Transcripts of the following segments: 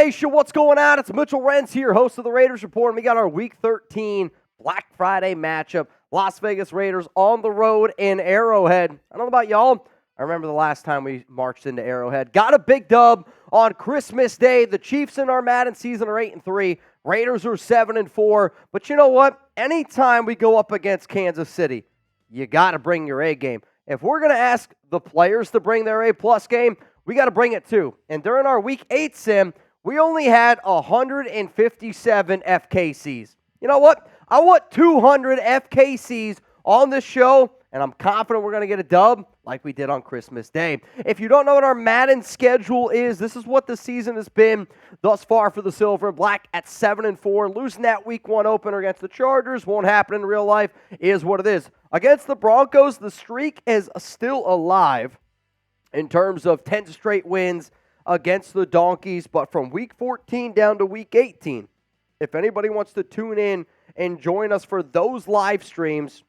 Nation, what's going on? It's Mitchell Renz here, host of the Raiders Report, and we got our Week 13 Black Friday matchup. Las Vegas Raiders on the road in Arrowhead. I don't know about y'all. I remember the last time we marched into Arrowhead. Got a big dub on Christmas Day. The Chiefs in our Madden season are 8-3. Raiders are 7-4. But you know what? Anytime we go up against Kansas City, you got to bring your A game. If we're going to ask the players to bring their A-plus game, we got to bring it too. And during our Week 8 sim, we only had 157 FKCs. You know what? I want 200 FKCs on this show, and I'm confident we're going to get a dub like we did on Christmas Day. If you don't know what our Madden schedule is, this is what the season has been thus far for the Silver and Black at 7-4. Losing that Week 1 opener against the Chargers won't happen in real life, is what it is. Against the Broncos, the streak is still alive in terms of 10 straight wins against the Donkeys, but from Week 14 down to Week 18, if anybody wants to tune in and join us for those live streams,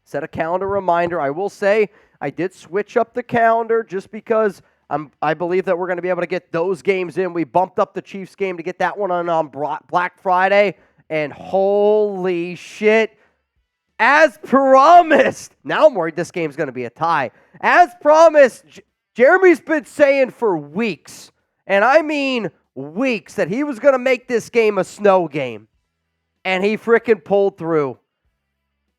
set a calendar reminder. I will say I did switch up the calendar just because I believe that we're going to be able to get those games in. We bumped up the Chiefs game to get that one on Black Friday, and holy shit, as promised, now I'm worried this game's going to be a tie. As promised, Jeremy's been saying for weeks, and I mean weeks, that he was going to make this game a snow game. And he freaking pulled through.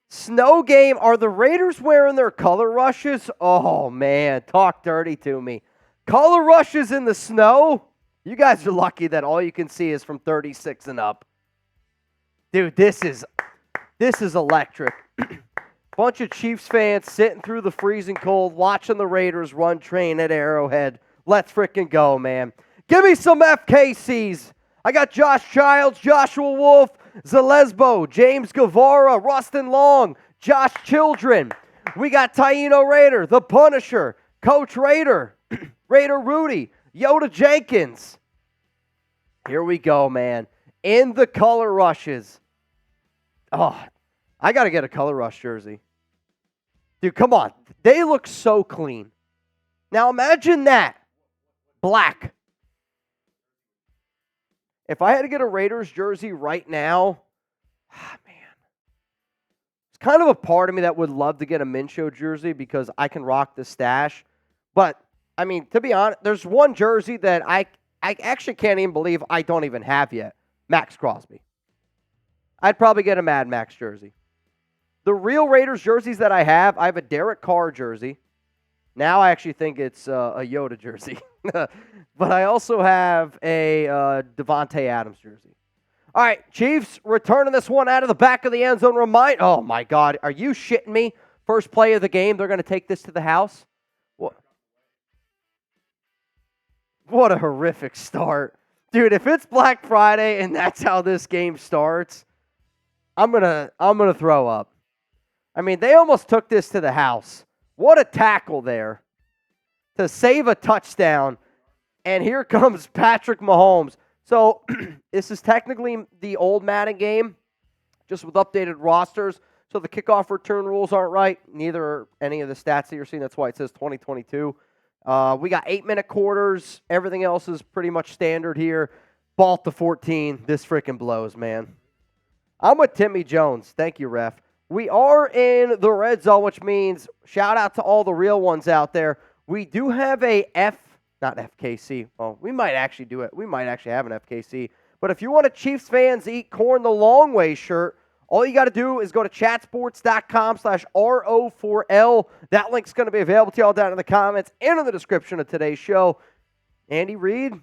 Snow game. Are the Raiders wearing their color rushes? Oh, man. Talk dirty to me. Color rushes in the snow? You guys are lucky that all you can see is from 36 and up. Dude, this is electric. Bunch of Chiefs fans sitting through the freezing cold, watching the Raiders run train at Arrowhead. Let's freaking go, man. Give me some FKCs. I got Josh Childs, Joshua Wolf, Zalesbo, James Guevara, Rustin Long, Josh Children. We got Taino Raider, The Punisher, Coach Raider, Raider Rudy, Yoda Jenkins. Here we go, man. In the color rushes. Oh, I got to get a color rush jersey. Dude, come on. They look so clean. Now imagine that. Black. If I had to get a Raiders jersey right now, man, it's kind of a part of me that would love to get a Minshew jersey because I can rock the stash. But, I mean, to be honest, there's one jersey that I actually can't even believe I don't even have yet. Maxx Crosby. I'd probably get a Mad Max jersey. The real Raiders jerseys that I have a Derek Carr jersey. Now I actually think it's a Yoda jersey. But I also have a Devontae Adams jersey. All right, Chiefs returning this one out of the back of the end zone. Oh, my God. Are you shitting me? First play of the game, they're going to take this to the house? What a horrific start. Dude, if it's Black Friday and that's how this game starts, I'm gonna throw up. I mean, they almost took this to the house. What a tackle there to save a touchdown. And here comes Patrick Mahomes. So this is technically the old Madden game, just with updated rosters. So the kickoff return rules aren't right. Neither are any of the stats that you're seeing. That's why it says 2022. We got 8-minute quarters. Everything else is pretty much standard here. Ball to 14. This freaking blows, man. I'm with Timmy Jones. Thank you, ref. We are in the red zone, which means shout out to all the real ones out there. We do have a not FKC. Well, we might actually do it. We might actually have an FKC. But if you want a Chiefs fans eat corn the long way shirt, all you got to do is go to chatsports.com/RO4L. That link's going to be available to y'all down in the comments and in the description of today's show. Andy Reid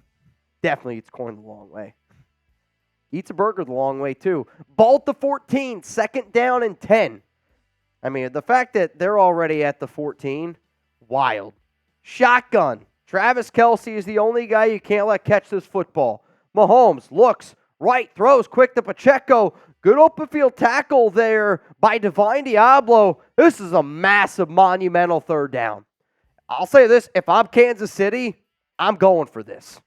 definitely eats corn the long way. Eats a burger the long way, too. Ball to 14, second down and 10. I mean, the fact that they're already at the 14, wild. Shotgun. Travis Kelce is the only guy you can't let catch this football. Mahomes looks right, throws quick to Pacheco. Good open field tackle there by Divine Diablo. This is a massive, monumental third down. I'll say this, if I'm Kansas City, I'm going for this.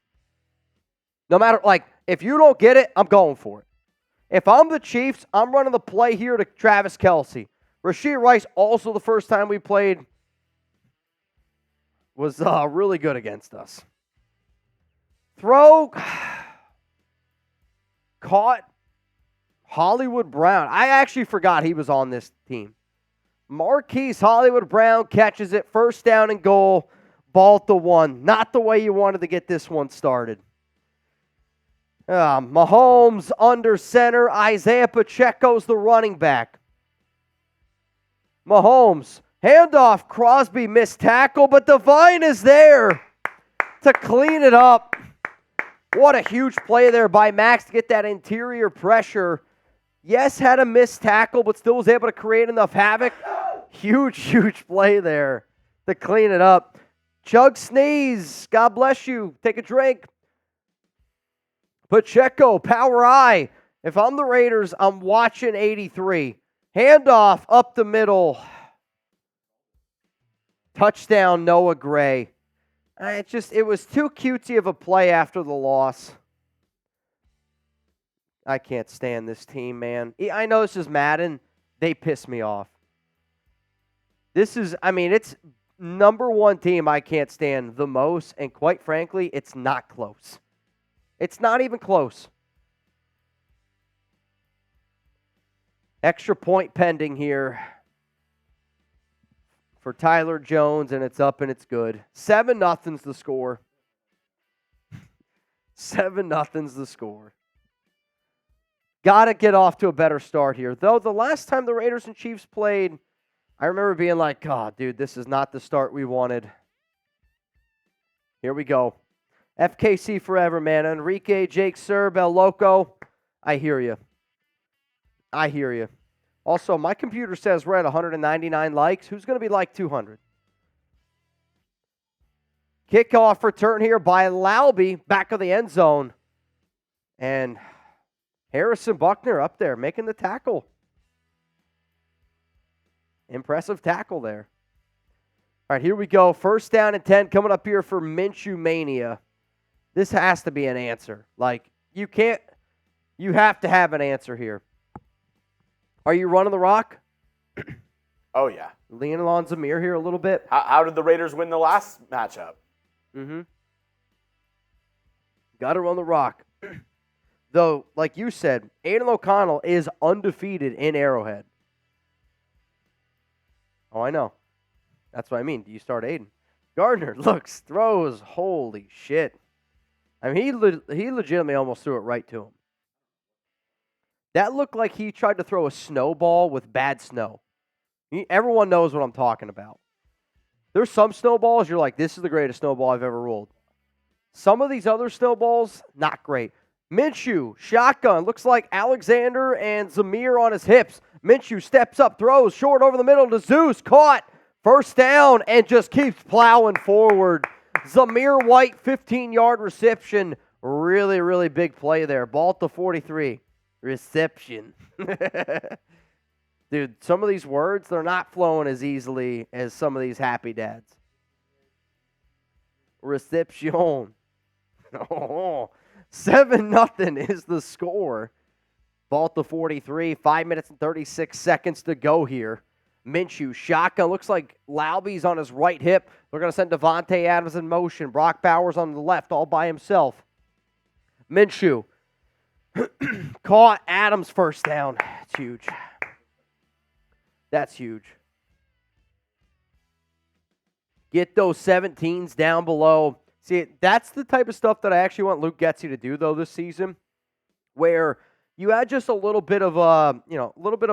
No matter, if you don't get it, I'm going for it. If I'm the Chiefs, I'm running the play here to Travis Kelce. Rashee Rice, also the first time we played, was really good against us. Throw. caught Hollywood Brown. I actually forgot he was on this team. Marquise Hollywood Brown catches it, first down and goal, ball to 1. Not the way you wanted to get this one started. Mahomes under center. Isaiah Pacheco's the running back. Mahomes, handoff. Crosby missed tackle, but Devine is there to clean it up. What a huge play there by Maxx to get that interior pressure. Yes, had a missed tackle, but still was able to create enough havoc. Huge play there to clean it up. Chug sneeze. God bless you. Take a drink. Pacheco, power I. If I'm the Raiders, I'm watching 83. Handoff up the middle. Touchdown, Noah Gray. It was too cutesy of a play after the loss. I can't stand this team, man. I know this is Madden. They piss me off. It's number one team I can't stand the most, and quite frankly, it's not close. It's not even close. Extra point pending here for Tyler Jones, and it's up and it's good. 7-0's the score. 7-0's the score. Got to get off to a better start here. Though the last time the Raiders and Chiefs played, I remember being like, oh, dude, this is not the start we wanted. Here we go. FKC forever, man. Enrique, Jake Serb, El Loco. I hear you. Also, my computer says we're at 199 likes. Who's going to be like 200? Kickoff return here by Laube, back of the end zone. And Harrison Buckner up there making the tackle. Impressive tackle there. All right, here we go. First down and 10 coming up here for Minshew Mania. This has to be an answer. You have to have an answer here. Are you running the rock? Oh, yeah. Leaning on Zamir here a little bit. How did the Raiders win the last matchup? Got to run the rock. Though, like you said, Aidan O'Connell is undefeated in Arrowhead. Oh, I know. That's what I mean. Do you start Aidan? Gardner looks, throws. Holy shit. He legitimately almost threw it right to him. That looked like he tried to throw a snowball with bad snow. Everyone knows what I'm talking about. There's some snowballs you're like, this is the greatest snowball I've ever rolled. Some of these other snowballs, not great. Minshew, shotgun. Looks like Alexander and Zamir on his hips. Minshew steps up, throws short over the middle to Zeus. Caught. First down and just keeps plowing forward. Zamir White, 15-yard reception. Really big play there. Ball to 43. Reception. Dude, some of these words, they're not flowing as easily as some of these happy dads. Reception. Oh, 7-0 is the score. Ball to 43. 5 minutes and 36 seconds to go here. Minshew, shotgun. Looks like Laube's on his right hip. They're going to send Devontae Adams in motion. Brock Bowers on the left all by himself. Minshew. Caught. Adams first down. It's huge. That's huge. Get those 17s down below. See, that's the type of stuff that I actually want Luke Getsy to do, though, this season, where you add just a little bit of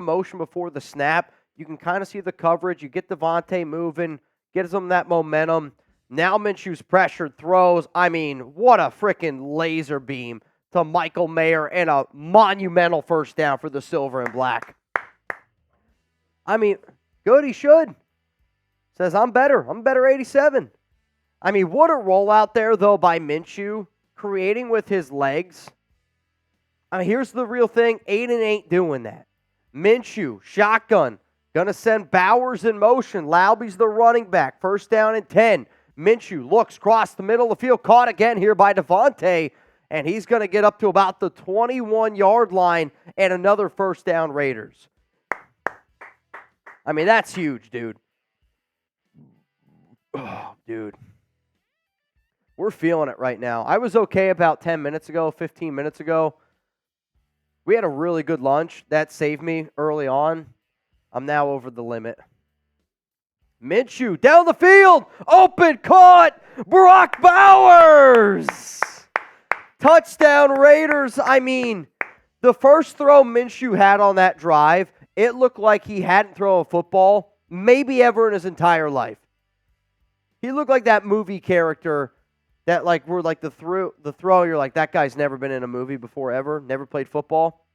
motion before the snap. You can kind of see the coverage. You get Devontae moving, gives them that momentum. Now Minshew's pressured, throws. What a freaking laser beam to Michael Mayer and a monumental first down for the silver and black. Good, he should. Says, I'm better. I'm better 87. What a rollout there, though, by Minshew, creating with his legs. Here's the real thing. Aidan ain't doing that. Minshew, shotgun, going to send Bowers in motion. Laube's the running back. First down and 10. Minshew looks across the middle of the field. Caught again here by Devontae. And he's going to get up to about the 21-yard line and another first down Raiders. That's huge, dude. Oh, dude. We're feeling it right now. I was okay about 10 minutes ago, 15 minutes ago. We had a really good lunch. That saved me early on. I'm now over the limit. Minshew down the field. Open, caught. Brock Bowers. Touchdown Raiders. I mean, the first throw Minshew had on that drive, it looked like he hadn't thrown a football maybe ever in his entire life. He looked like that movie character that like were like the throw, you're like, that guy's never been in a movie before ever, never played football.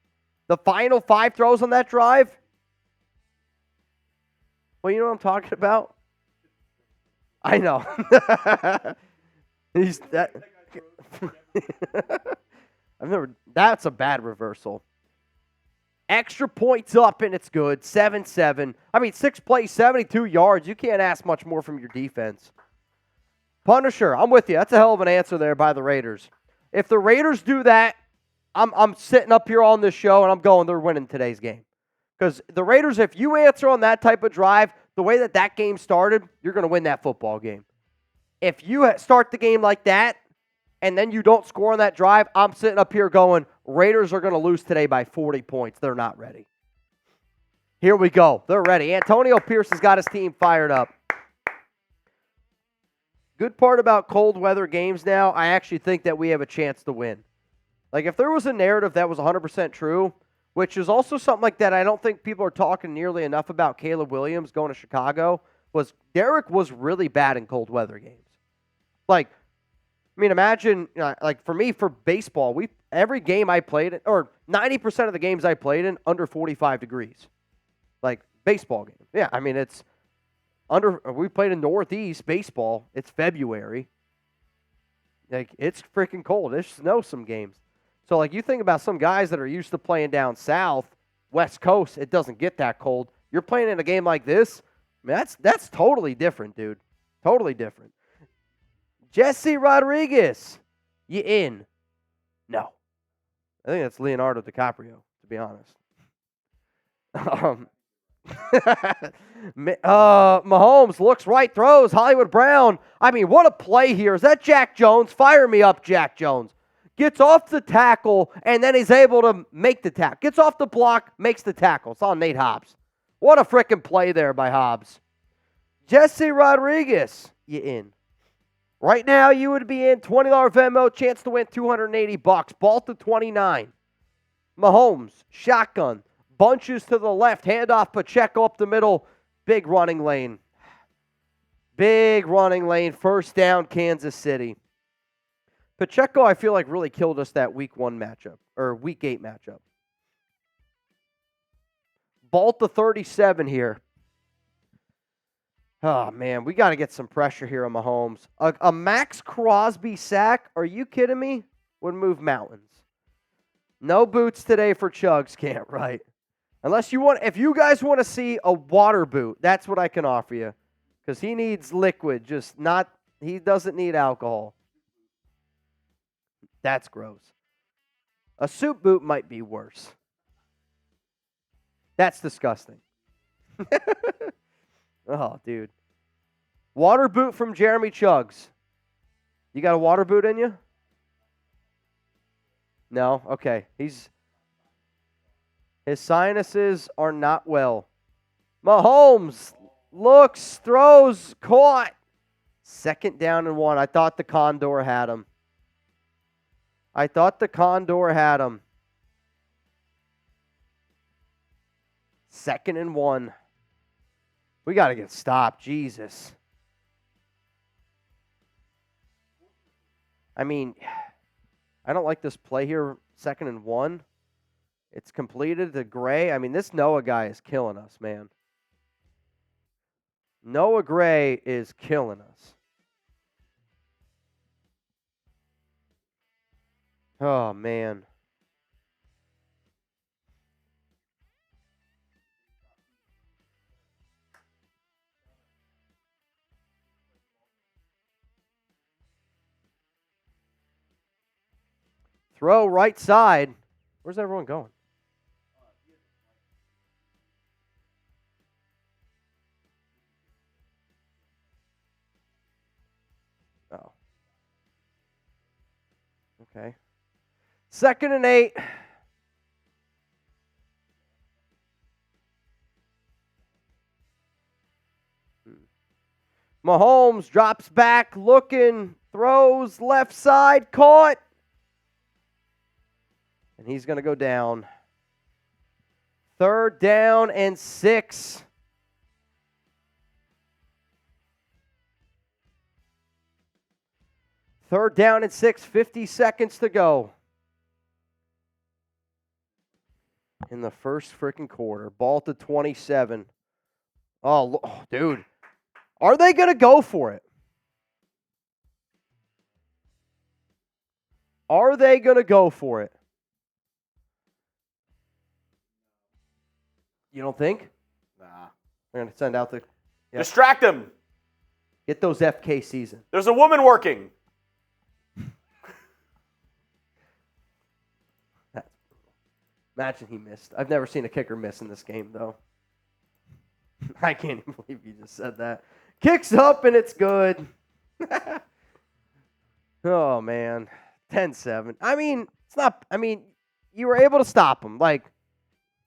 The final 5 throws on that drive, well, you know what I'm talking about? I know. He's that. That's a bad reversal. Extra points up, and it's good. 7-7. I mean, 6 plays, 72 yards. You can't ask much more from your defense. Punisher, I'm with you. That's a hell of an answer there by the Raiders. If the Raiders do that, I'm sitting up here on this show, and I'm going, they're winning today's game. Because the Raiders, if you answer on that type of drive, the way that game started, you're going to win that football game. If you start the game like that, and then you don't score on that drive, I'm sitting up here going, Raiders are going to lose today by 40 points. They're not ready. Here we go. They're ready. Antonio Pierce has got his team fired up. Good part about cold weather games now, I actually think that we have a chance to win. Like, if there was a narrative that was 100% true, which is also something like that I don't think people are talking nearly enough about Caleb Williams going to Chicago, was Derek was really bad in cold weather games. Like, I mean, imagine, like for me, for baseball, every game I played in, or 90% of the games I played in, under 45 degrees. Like, baseball game. Yeah, I mean, we played in Northeast baseball. It's February. Like, it's freaking cold. It snows some games. So, like, you think about some guys that are used to playing down south, West Coast, it doesn't get that cold. You're playing in a game like this, I mean, that's totally different, dude. Totally different. Jesse Rodriguez, you in? No. I think that's Leonardo DiCaprio, to be honest. Mahomes looks right, throws. Hollywood Brown. I mean, what a play here. Is that Jack Jones? Fire me up, Jack Jones. Gets off the tackle, and then he's able to make the tackle. Gets off the block, makes the tackle. It's on Nate Hobbs. What a freaking play there by Hobbs. Jesse Rodriguez, you in? Right now, you would be in $20 Venmo, chance to win $280. Ball to 29. Mahomes, shotgun, bunches to the left, handoff Pacheco up the middle, big running lane. Big running lane, first down, Kansas City. Pacheco, I feel like, really killed us that week 8 matchup. Ball to 37 here. Oh, man, we got to get some pressure here on Mahomes. A Maxx Crosby sack? Are you kidding me? Would move mountains. No boots today for Chuggs camp, right? If you guys want to see a water boot, that's what I can offer you. Because he needs liquid, he doesn't need alcohol. That's gross. A suit boot might be worse. That's disgusting. Oh, dude. Water boot from Jeremy Chuggs. You got a water boot in you? No? Okay. His sinuses are not well. Mahomes looks, throws, caught. 2nd down and 1. I thought the Condor had him. 2nd and 1. We got to get stopped. Jesus. I mean, I don't like this play here. 2nd and 1. It's completed to Gray. I mean, this Noah guy is killing us, man. Noah Gray is killing us. Oh, man. Throw right side. Where's everyone going? Oh. Okay. 2nd and 8. Mahomes drops back, looking, throws, left side, caught. And he's going to go down. 3rd down and 6. Third down and 6, 50 seconds to go. In the first freaking quarter. Ball to 27. Oh, dude. Are they going to go for it? Are they going to go for it? You don't think? Nah. They're going to send out the... Yep. Distract him. Get those FK season. There's a woman working. Imagine he missed. I've never seen a kicker miss in this game, though. I can't even believe you just said that. Kicks up, and it's good. Oh, man. 10-7. I mean, it's not... I mean, you were able to stop him. Like,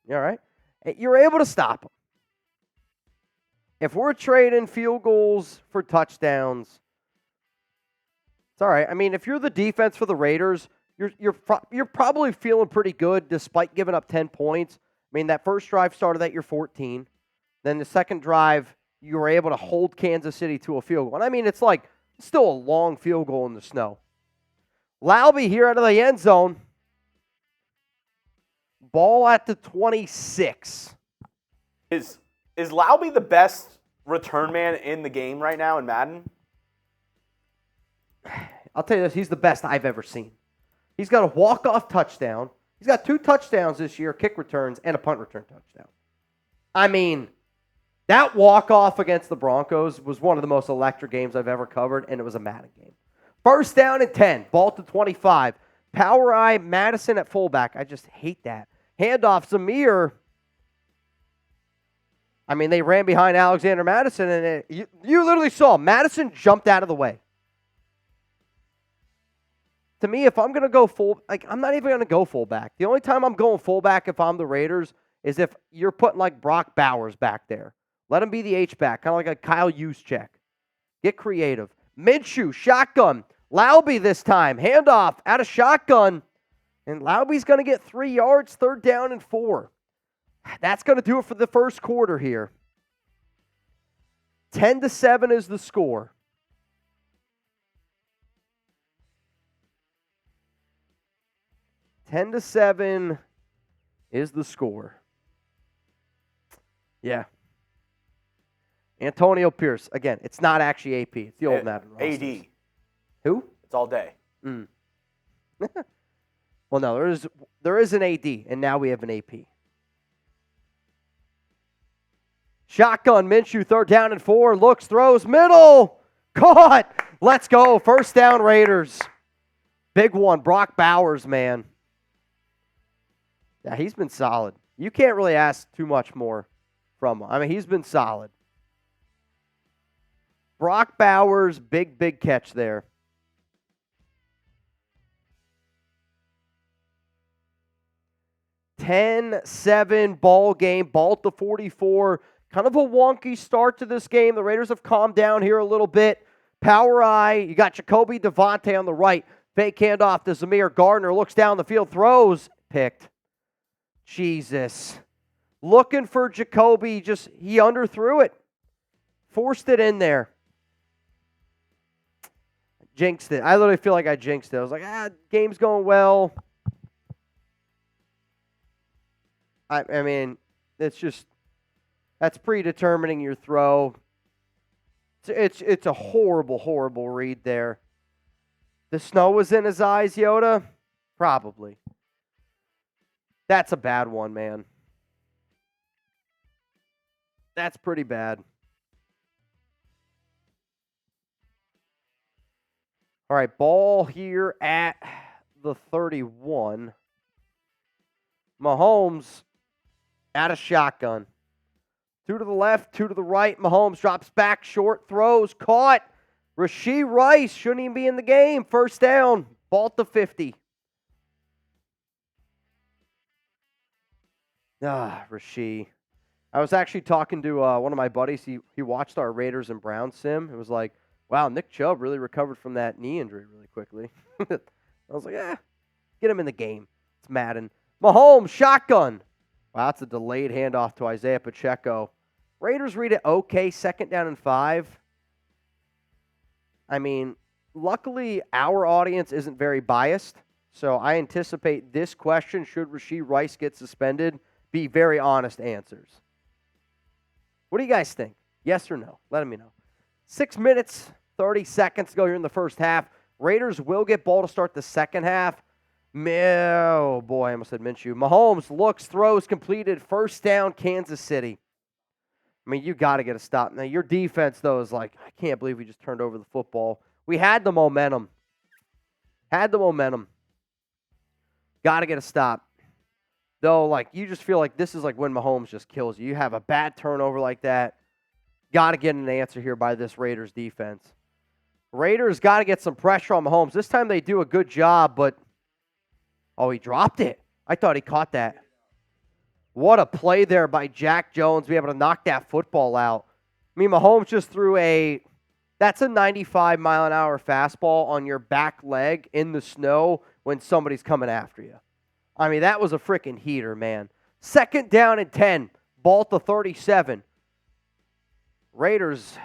you all right? You were able to stop him. If we're trading field goals for touchdowns, it's all right. I mean, if you're the defense for the Raiders... You're probably feeling pretty good despite giving up 10 points. I mean, that first drive started at your 14. Then the second drive, you were able to hold Kansas City to a field goal. And I mean, it's still a long field goal in the snow. Laube here out of the end zone. Ball at the 26. Is Laube the best return man in the game right now in Madden? I'll tell you this, he's the best I've ever seen. He's got a walk-off touchdown. He's got 2 touchdowns this year, kick returns, and a punt return touchdown. I mean, that walk-off against the Broncos was one of the most electric games I've ever covered, and it was a Madden game. 1st down and 10, ball to 25. Power eye, Madison at fullback. I just hate that. Handoff, Zamir. I mean, they ran behind Alexander Madison, and you literally saw Madison jumped out of the way. To me, if I'm going to go I'm not even going to go fullback. The only time I'm going fullback if I'm the Raiders is if you're putting like Brock Bowers back there. Let him be the H-back, kind of like a Kyle Juszczyk. Get creative. Minshew, shotgun. Laube this time. Handoff, out of shotgun. And Laube's going to get 3 yards, 3rd down and 4. That's going to do it for the first quarter here. 10-7 is the score. 10-7 is the score. Yeah. Antonio Pierce. Again, it's not actually AP. It's the old Madden rosters. AD. Who? It's all day. Well, no, there is an AD, and now we have an AP. Shotgun, Minshew, 3rd down and 4. Looks, throws, middle. Caught. Let's go. 1st down, Raiders. Big one. Brock Bowers, man. Yeah, he's been solid. You can't really ask too much more from him. I mean, he's been solid. Brock Bowers, big catch there. 10-7 ball game, ball to 44. Kind of a wonky start to this game. The Raiders have calmed down here a little bit. Power eye. You got Jacoby Devontae on the right. Fake handoff to Zamir. Gardner looks down the field, throws. Picked. Jesus. Looking for Jacoby. He underthrew it. Forced it in there. Jinxed it. I literally feel like I jinxed it. I was like, game's going well. I mean, that's predetermining your throw. It's a horrible read there. The snow was in his eyes, Yoda? Probably. That's a bad one, man. That's pretty bad. All right, ball here at the 31. Mahomes out of shotgun. 2 to the left, 2 to the right. Mahomes drops back, short, throws, caught. Rashee Rice shouldn't even be in the game. 1st down, ball to 50. Rashee. I was actually talking to one of my buddies. He watched our Raiders and Browns sim. It was like, wow, Nick Chubb really recovered from that knee injury really quickly. I was like, get him in the game. It's Madden. Mahomes, shotgun. Wow, that's a delayed handoff to Isaiah Pacheco. Raiders read it okay, 2nd down and 5. I mean, luckily our audience isn't very biased, so I anticipate this question, should Rashee Rice get suspended, be very honest answers. What do you guys think? Yes or no? Let me know. 6 minutes, 30 seconds to go here in the first half. Raiders will get ball to start the second half. Oh, boy, I almost said Minshew. Mahomes looks, throws, completed. First down, Kansas City. I mean, you got to get a stop. Now, your defense, though, is like, I can't believe we just turned over the football. We had the momentum. Got to get a stop. Though, like, you just feel like this is like when Mahomes just kills you. You have a bad turnover like that. Got to get an answer here by this Raiders defense. Raiders got to get some pressure on Mahomes. This time they do a good job, but, oh, he dropped it. I thought he caught that. What a play there by Jack Jones to be able to knock that football out. I mean, Mahomes just threw that's a 95-mile-an-hour fastball on your back leg in the snow when somebody's coming after you. I mean, that was a freaking heater, man. 2nd down and 10. Ball to 37. Raiders,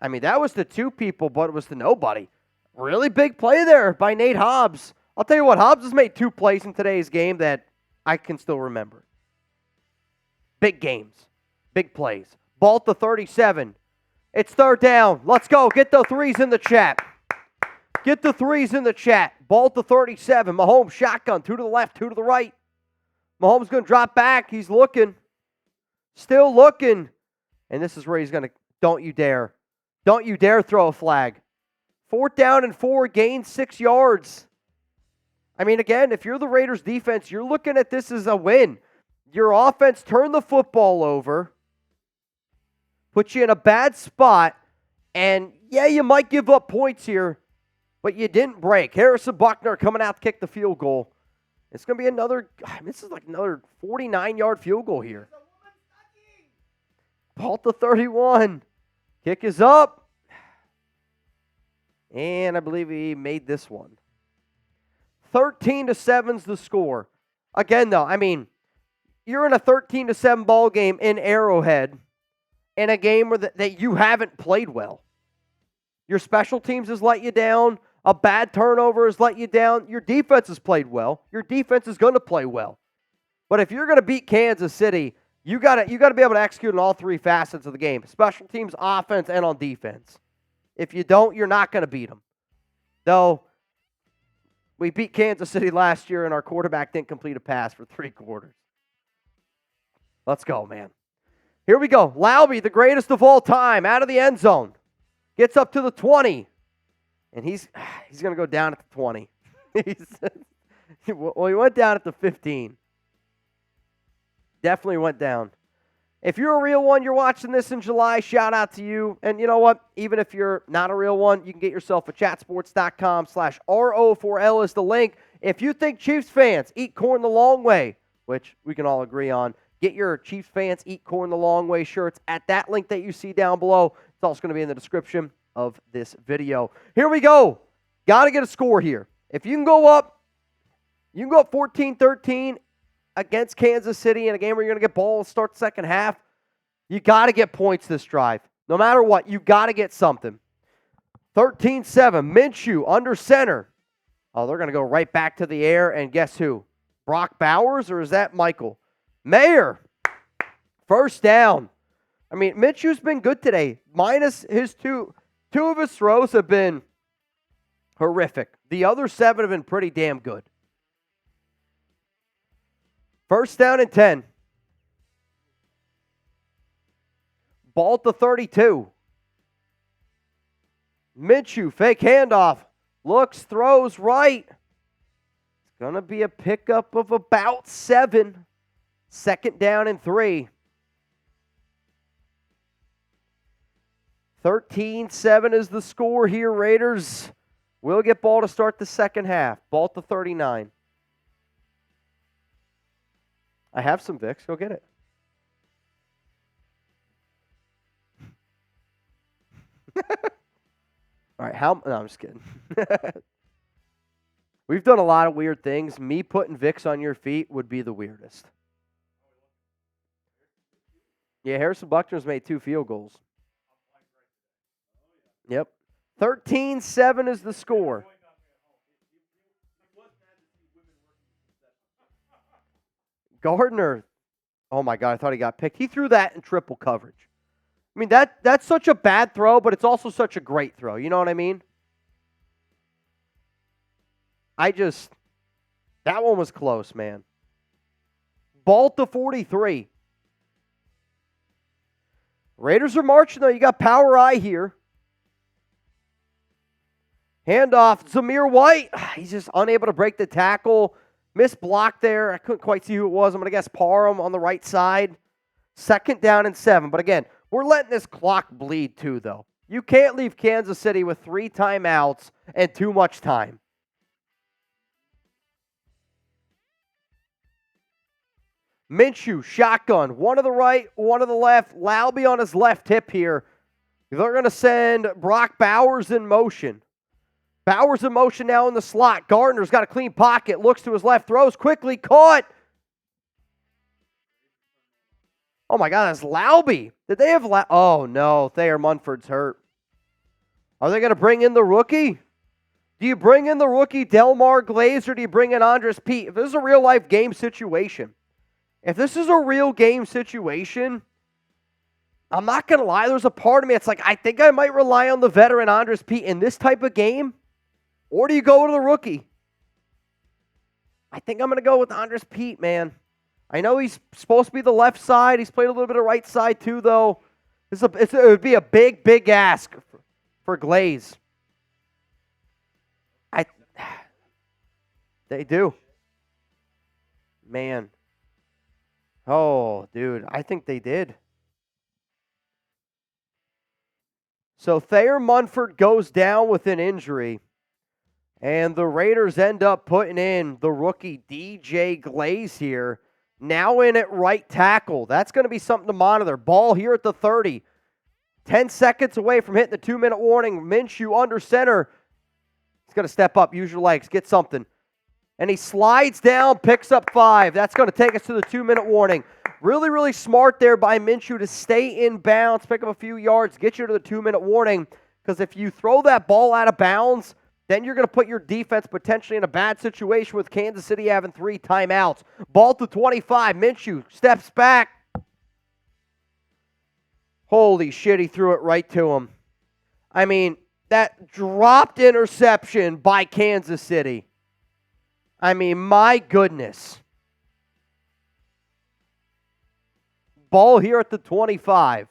I mean, that was the 2 people, but it was the nobody. Really big play there by Nate Hobbs. I'll tell you what, Hobbs has made 2 plays in today's game that I can still remember. Big games. Big plays. Ball to 37. It's 3rd down. Let's go. Get the 3s in the chat. Get the 3s in the chat. Ball to 37. Mahomes shotgun. 2 to the left, 2 to the right. Mahomes going to drop back. He's looking. Still looking. And this is where he's going to, don't you dare. Don't you dare throw a flag. 4th down and 4. Gain 6 yards. I mean, again, if you're the Raiders defense, you're looking at this as a win. Your offense turned the football over, put you in a bad spot, and yeah, you might give up points here, but you didn't break. Harrison Buckner coming out to kick the field goal. It's going to be this is like another 49-yard field goal here. Ball to 31. Kick is up. And I believe he made this one. 13-7's the score. Again, though, I mean, you're in a 13-7 ball game in Arrowhead in a game that you haven't played well. Your special teams has let you down. A bad turnover has let you down. Your defense has played well. Your defense is going to play well. But if you're going to beat Kansas City, you got to be able to execute on all 3 facets of the game: special teams, offense, and on defense. If you don't, you're not going to beat them. Though, we beat Kansas City last year, and our quarterback didn't complete a pass for 3 quarters. Let's go, man. Here we go. Laube, the greatest of all time, out of the end zone. Gets up to the 20. And he's going to go down at the 20. Well, he went down at the 15. Definitely went down. If you're a real one, you're watching this in July, shout out to you. And you know what? Even if you're not a real one, you can get yourself a chatsports.com/RO4L is the link. If you think Chiefs fans eat corn the long way, which we can all agree on, get your Chiefs fans eat corn the long way shirts at that link that you see down below. It's also going to be in the description of this video. Here we go. Got to get a score here. If you can go up 14-13 against Kansas City in a game where you're going to get ball and start the second half, you got to get points this drive. No matter what, you got to get something. 13-7, Minshew under center. Oh, they're going to go right back to the air, and guess who? Brock Bowers, or is that Michael Mayer? First down. I mean, Minshew's been good today. Minus his two of his throws have been horrific. The other 7 have been pretty damn good. First down and 10. Ball to 32. Minshew, fake handoff. Looks, throws right. It's going to be a pickup of about 7. Second down and 3. 13-7 is the score here. Raiders will get ball to start the second half. Ball to 39. I have some Vicks. Go get it. No, I'm just kidding. We've done a lot of weird things. Me putting Vicks on your feet would be the weirdest. Yeah, Harrison Buckner's made 2 field goals. Yep. 13-7 is the score. Gardner, oh my God, I thought he got picked. He threw that in triple coverage. I mean, that's such a bad throw, but it's also such a great throw. You know what I mean? That one was close, man. Ball to 43. Raiders are marching, though. You got Power Eye here. Handoff, Zamir White. He's just unable to break the tackle. Missed block there. I couldn't quite see who it was. I'm going to guess Parham on the right side. 2nd down and 7. But again, we're letting this clock bleed too, though. You can't leave Kansas City with 3 timeouts and too much time. Minshew, shotgun. One to the right, one to the left. Laube on his left hip here. They're going to send Brock Bowers in motion. Bowers in motion now in the slot. Gardner's got a clean pocket. Looks to his left. Throws quickly. Caught. Oh, my God. That's Laube. Did they have Oh, no. Thayer Munford's hurt. Are they going to bring in the rookie? Do you bring in the rookie Delmar Glaze or do you bring in Andres Pete? If this is a real-life game situation, I'm not going to lie. There's a part of me that's like, I think I might rely on the veteran Andres Pete in this type of game. Or do you go to the rookie? I think I'm going to go with Andres Pete, man. I know he's supposed to be the left side. He's played a little bit of right side too, though. It would be a big, big ask for Glaze. They do. Man. Oh, dude. I think they did. So Thayer Munford goes down with an injury. And the Raiders end up putting in the rookie DJ Glaze here. Now in at right tackle. That's going to be something to monitor. Ball here at the 30. 10 seconds away from hitting the 2-minute warning. Minshew under center. He's going to step up. Use your legs. Get something. And he slides down, picks up 5. That's going to take us to the 2-minute warning. Really, really smart there by Minshew to stay in bounds, pick up a few yards, get you to the 2-minute warning. Because if you throw that ball out of bounds, then you're going to put your defense potentially in a bad situation with Kansas City having 3 timeouts. Ball to 25. Minshew steps back. Holy shit, he threw it right to him. I mean, that dropped interception by Kansas City. I mean, my goodness. Ball here at the 25.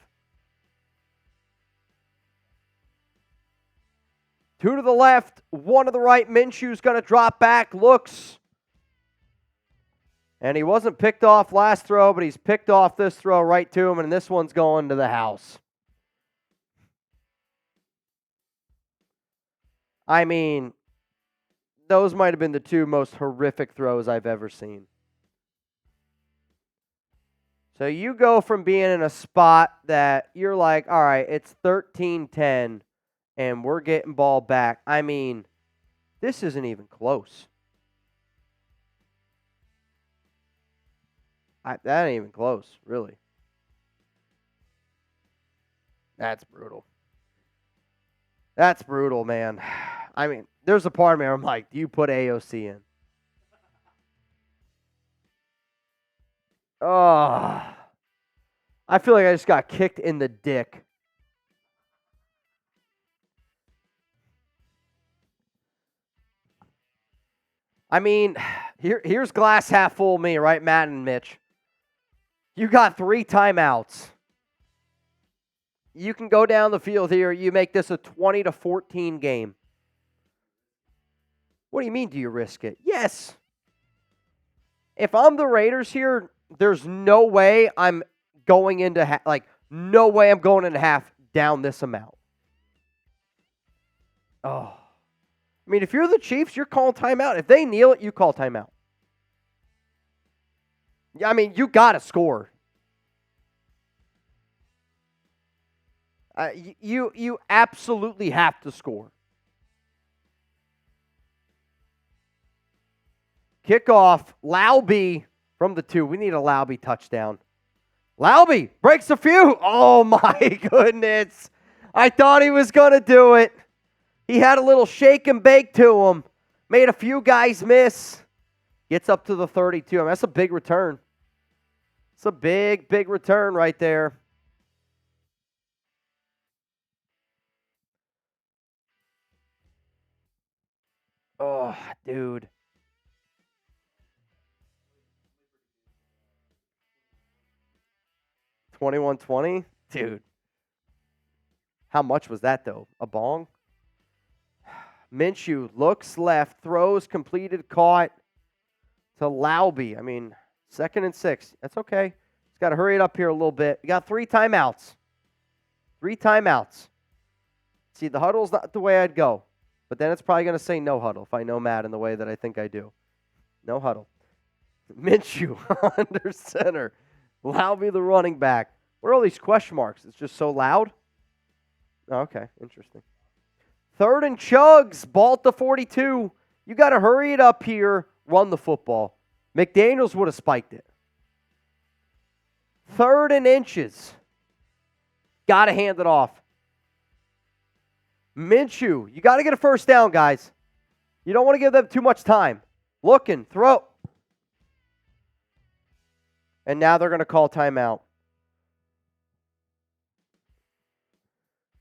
2 to the left, 1 to the right. Minshew's going to drop back, looks. And he wasn't picked off last throw, but he's picked off this throw right to him, and this one's going to the house. I mean, those might have been the 2 most horrific throws I've ever seen. So you go from being in a spot that you're like, all right, it's 13-10, and we're getting ball back. I mean, this isn't even close. That ain't even close, really. That's brutal. That's brutal, man. I mean, there's a part of me where I'm like, do you put AOC in? Oh, I feel like I just got kicked in the dick. I mean, here's glass half full me, right, Matt and Mitch? You got 3 timeouts. You can go down the field here. You make this a 20-14 game. What do you mean, do you risk it? Yes. If I'm the Raiders here, there's no way I'm going into no way I'm going into half down this amount. Oh. I mean, if you're the Chiefs, you're calling timeout. If they kneel it, you call timeout. I mean, you got to score. You absolutely have to score. Kickoff. Laube from the 2. We need a Laube touchdown. Laube breaks a few. Oh, my goodness. I thought he was going to do it. He had a little shake and bake to him. Made a few guys miss. Gets up to the 32. I mean, that's a big return. It's a big, big return right there. Oh, dude. $21-20? Dude. How much was that, though? A bong? Minshew looks left, throws, completed, caught to Laube. I mean, 2nd and 6. That's okay. Just got to hurry it up here a little bit. We got 3 timeouts. 3 timeouts. See, the huddle's not the way I'd go. But then it's probably going to say no huddle if I know Madden the way that I think I do. No huddle. Minshew under center. Laube the running back. What are all these question marks? It's just so loud? Oh, okay, interesting. 3rd and Chuggs, ball at the 42. You got to hurry it up here, run the football. McDaniels would have spiked it. 3rd and inches. Got to hand it off. Minshew, you got to get a first down, guys. You don't want to give them too much time. Looking, throw. And now they're going to call timeout.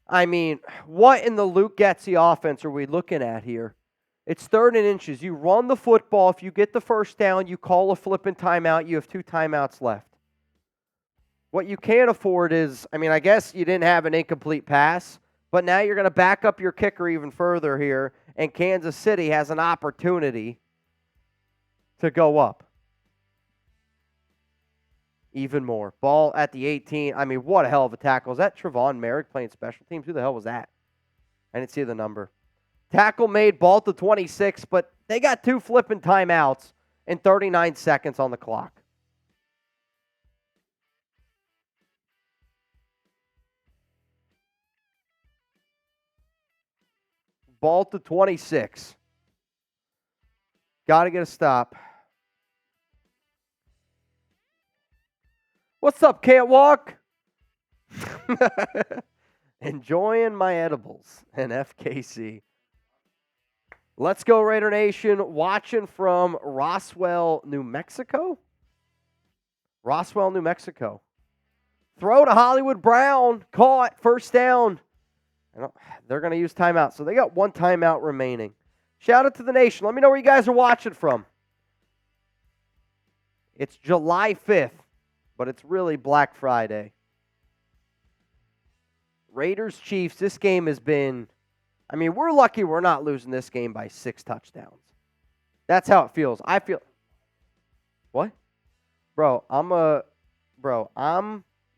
I mean, what in the Luke Getsy offense are we looking at here? It's 3rd and inches. You run the football. If you get the first down, you call a flipping timeout. You have 2 timeouts left. What you can't afford is, I mean, I guess you didn't have an incomplete pass, but now you're going to back up your kicker even further here, and Kansas City has an opportunity to go up even more. Ball at the 18. I mean, what a hell of a tackle. Is that Trevon Merrick playing special teams? Who the hell was that? I didn't see the number. Tackle made, ball to 26, but they got 2 flipping timeouts and 39 seconds on the clock. Ball to 26. Got to get a stop. What's up, can't walk? Enjoying my edibles and FKC. Let's go, Raider Nation. Watching from Roswell, New Mexico. Roswell, New Mexico. Throw to Hollywood Brown. Caught. First down. They're going to use timeout. So they got 1 timeout remaining. Shout out to the nation. Let me know where you guys are watching from. It's July 5th, but it's really Black Friday. Raiders, Chiefs, this game has been, I mean, we're lucky we're not losing this game by 6 touchdowns. That's how it feels. I feel, what? Bro, I'm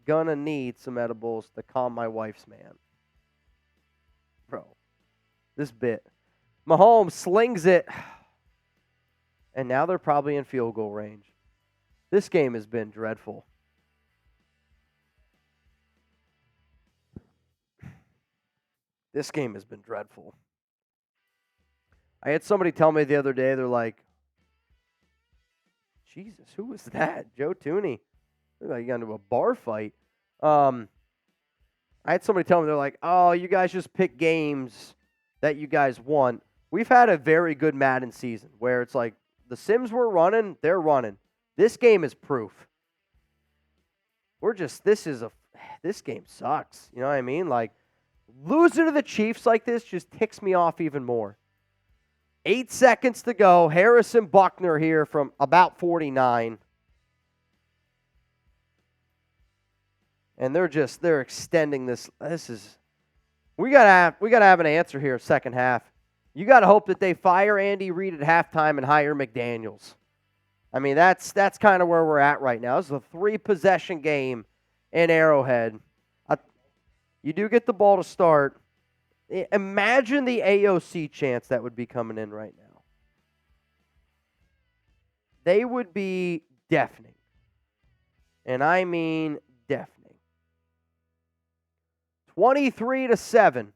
going to need some edibles to calm my wife's man. Bro, this bit. Mahomes slings it, and now they're probably in field goal range. This game has been dreadful. This game has been dreadful. I had somebody tell me the other day, they're like, Jesus, who was that? Joe Tooney. Looked like he got into a bar fight. I had somebody tell me, they're like, oh, you guys just pick games that you guys want. We've had a very good Madden season where it's like the Sims were running, they're running. This game is proof. This game sucks. You know what I mean? Like, losing to the Chiefs like this just ticks me off even more. 8 seconds to go. Harrison Buckner here from about 49. And they're extending this. We gotta have an answer here second half. You gotta hope that they fire Andy Reid at halftime and hire McDaniels. I mean, that's kind of where we're at right now. This is a 3-possession game in Arrowhead. You do get the ball to start. Imagine the AOC chants that would be coming in right now. They would be deafening. And I mean deafening. 23-7.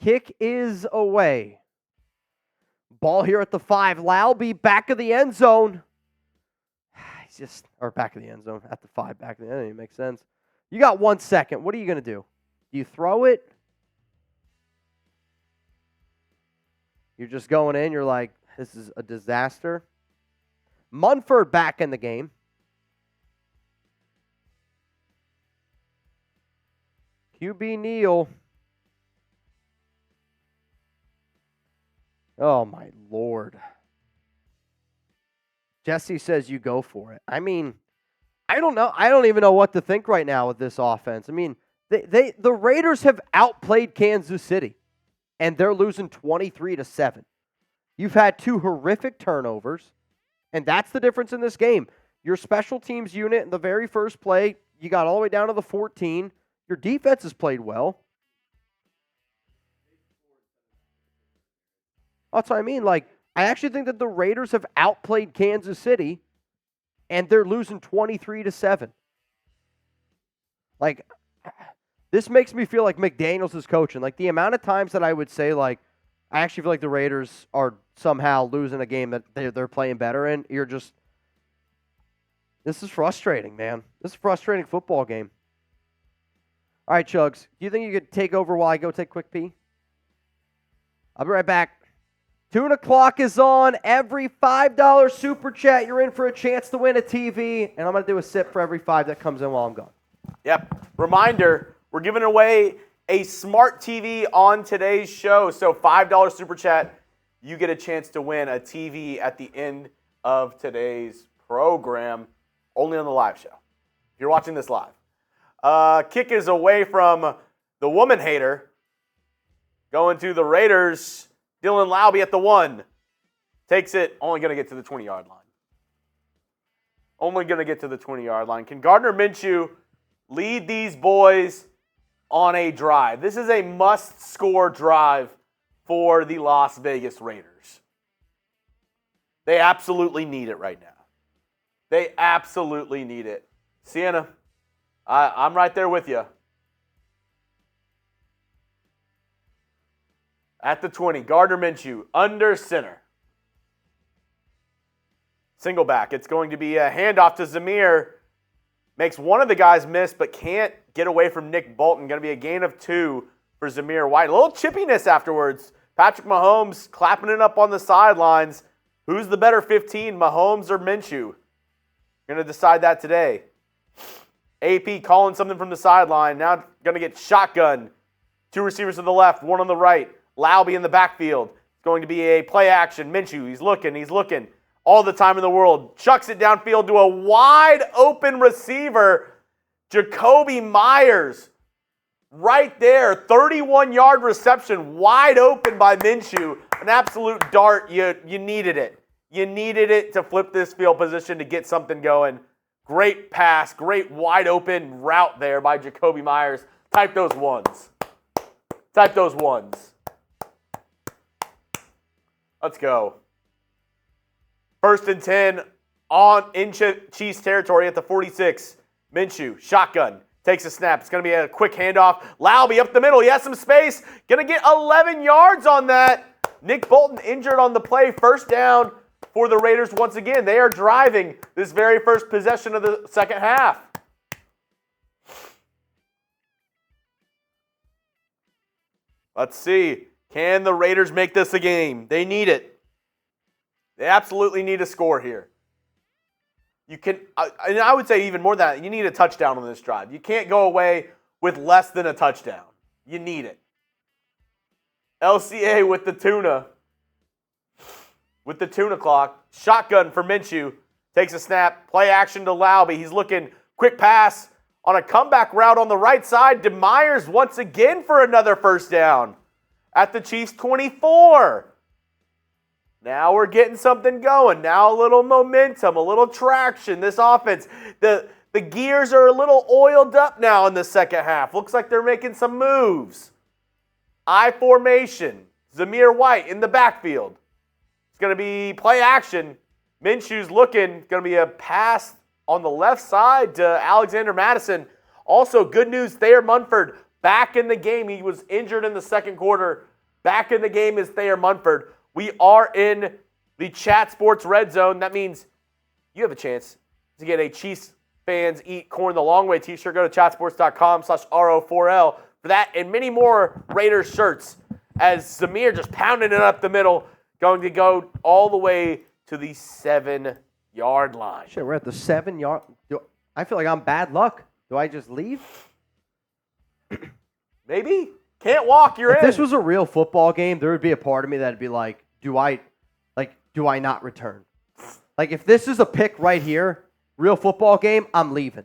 Kick is away. Ball here at the 5. Laube back of the end zone. Or back of the end zone at the 5, back of the end. That doesn't make sense. You got 1 second. What are you going to do? Do you throw it? You're just going in. You're like, this is a disaster. Munford back in the game. QB Neal. Oh, my Lord. Jesse says you go for it. I mean, I don't know. I don't even know what to think right now with this offense. I mean, the Raiders have outplayed Kansas City, and they're losing 23-7. You've had 2 horrific turnovers, and that's the difference in this game. Your special teams unit in the very first play, you got all the way down to the 14. Your defense has played well. That's what I mean. Like, I actually think that the Raiders have outplayed Kansas City, and they're losing 23-7. Like, this makes me feel like McDaniels is coaching. Like, the amount of times that I would say, like, I actually feel like the Raiders are somehow losing a game that they're playing better in. This is frustrating, man. This is a frustrating football game. All right, Chuggs, do you think you could take over while I go take a quick pee? I'll be right back. Tuna Clock is on. Every $5 super chat, you're in for a chance to win a TV, and I'm going to do a sip for every 5 that comes in while I'm gone. Yep. Reminder, we're giving away a smart TV on today's show. So $5 super chat, you get a chance to win a TV at the end of today's program, only on the live show. If you're watching this live. Kick is away from the woman hater, going to the Raiders. Dylan Laube at the 1. Takes it, only going to get to the 20-yard line. Only going to get to the 20-yard line. Can Gardner Minshew lead these boys on a drive? This is a must-score drive for the Las Vegas Raiders. They absolutely need it right now. They absolutely need it. Sienna, I'm right there with you. At the 20, Gardner Minshew, under center. Single back. It's going to be a handoff to Zamir. Makes one of the guys miss, but can't get away from Nick Bolton. Going to be a gain of 2 for Zamir White. A little chippiness afterwards. Patrick Mahomes clapping it up on the sidelines. Who's the better 15, Mahomes or Minshew? Going to decide that today. AP calling something from the sideline. Now going to get shotgun. 2 receivers to the left, 1 on the right. Laube in the backfield. It's going to be a play action. Minshew, he's looking. All the time in the world. Chucks it downfield to a wide open receiver. Jakobi Meyers. Right there. 31-yard reception. Wide open by Minshew. An absolute dart. You needed it. You needed it to flip this field position to get something going. Great pass. Great wide open route there by Jakobi Meyers. Type those ones. Type those ones. Let's go. 1st and 10 in Chiefs territory at the 46. Minshew, shotgun, takes a snap. It's going to be a quick handoff. Laube up the middle. He has some space. Going to get 11 yards on that. Nick Bolton injured on the play. 1st down for the Raiders once again. They are driving this very first possession of the second half. Let's see. Can the Raiders make this a game? They need it. They absolutely need a score here. You can, and I would say even more than that, you need a touchdown on this drive. You can't go away with less than a touchdown. You need it. LCA with the tuna. With the tuna clock. Shotgun for Minshew. Takes a snap. Play action to Laube. He's looking. Quick pass on a comeback route on the right side. DeMeyers once again for another 1st down. At the Chiefs 24. Now we're getting something going. Now a little momentum, a little traction. This offense, the gears are a little oiled up now in the second half. Looks like they're making some moves. I formation. Zamir White in the backfield. It's going to be play action. Minshew's looking. Going to be a pass on the left side to Alexander Madison. Also, good news, Thayer Munford back in the game. He was injured in the second quarter. Back in the game is Thayer Munford. We are in the Chat Sports Red Zone. That means you have a chance to get a Chiefs Fans Eat Corn the Long Way t-shirt. Go to chatsports.com/RO4L for that and many more Raiders shirts as Zamir just pounding it up the middle, going to go all the way to the 7-yard line. Shit, we're at the 7-yard. I feel like I'm bad luck. Do I just leave? Maybe. Can't walk, you're in. If this was a real football game, there would be a part of me that'd be like, do I not return? Like, if this is a pick right here, real football game, I'm leaving.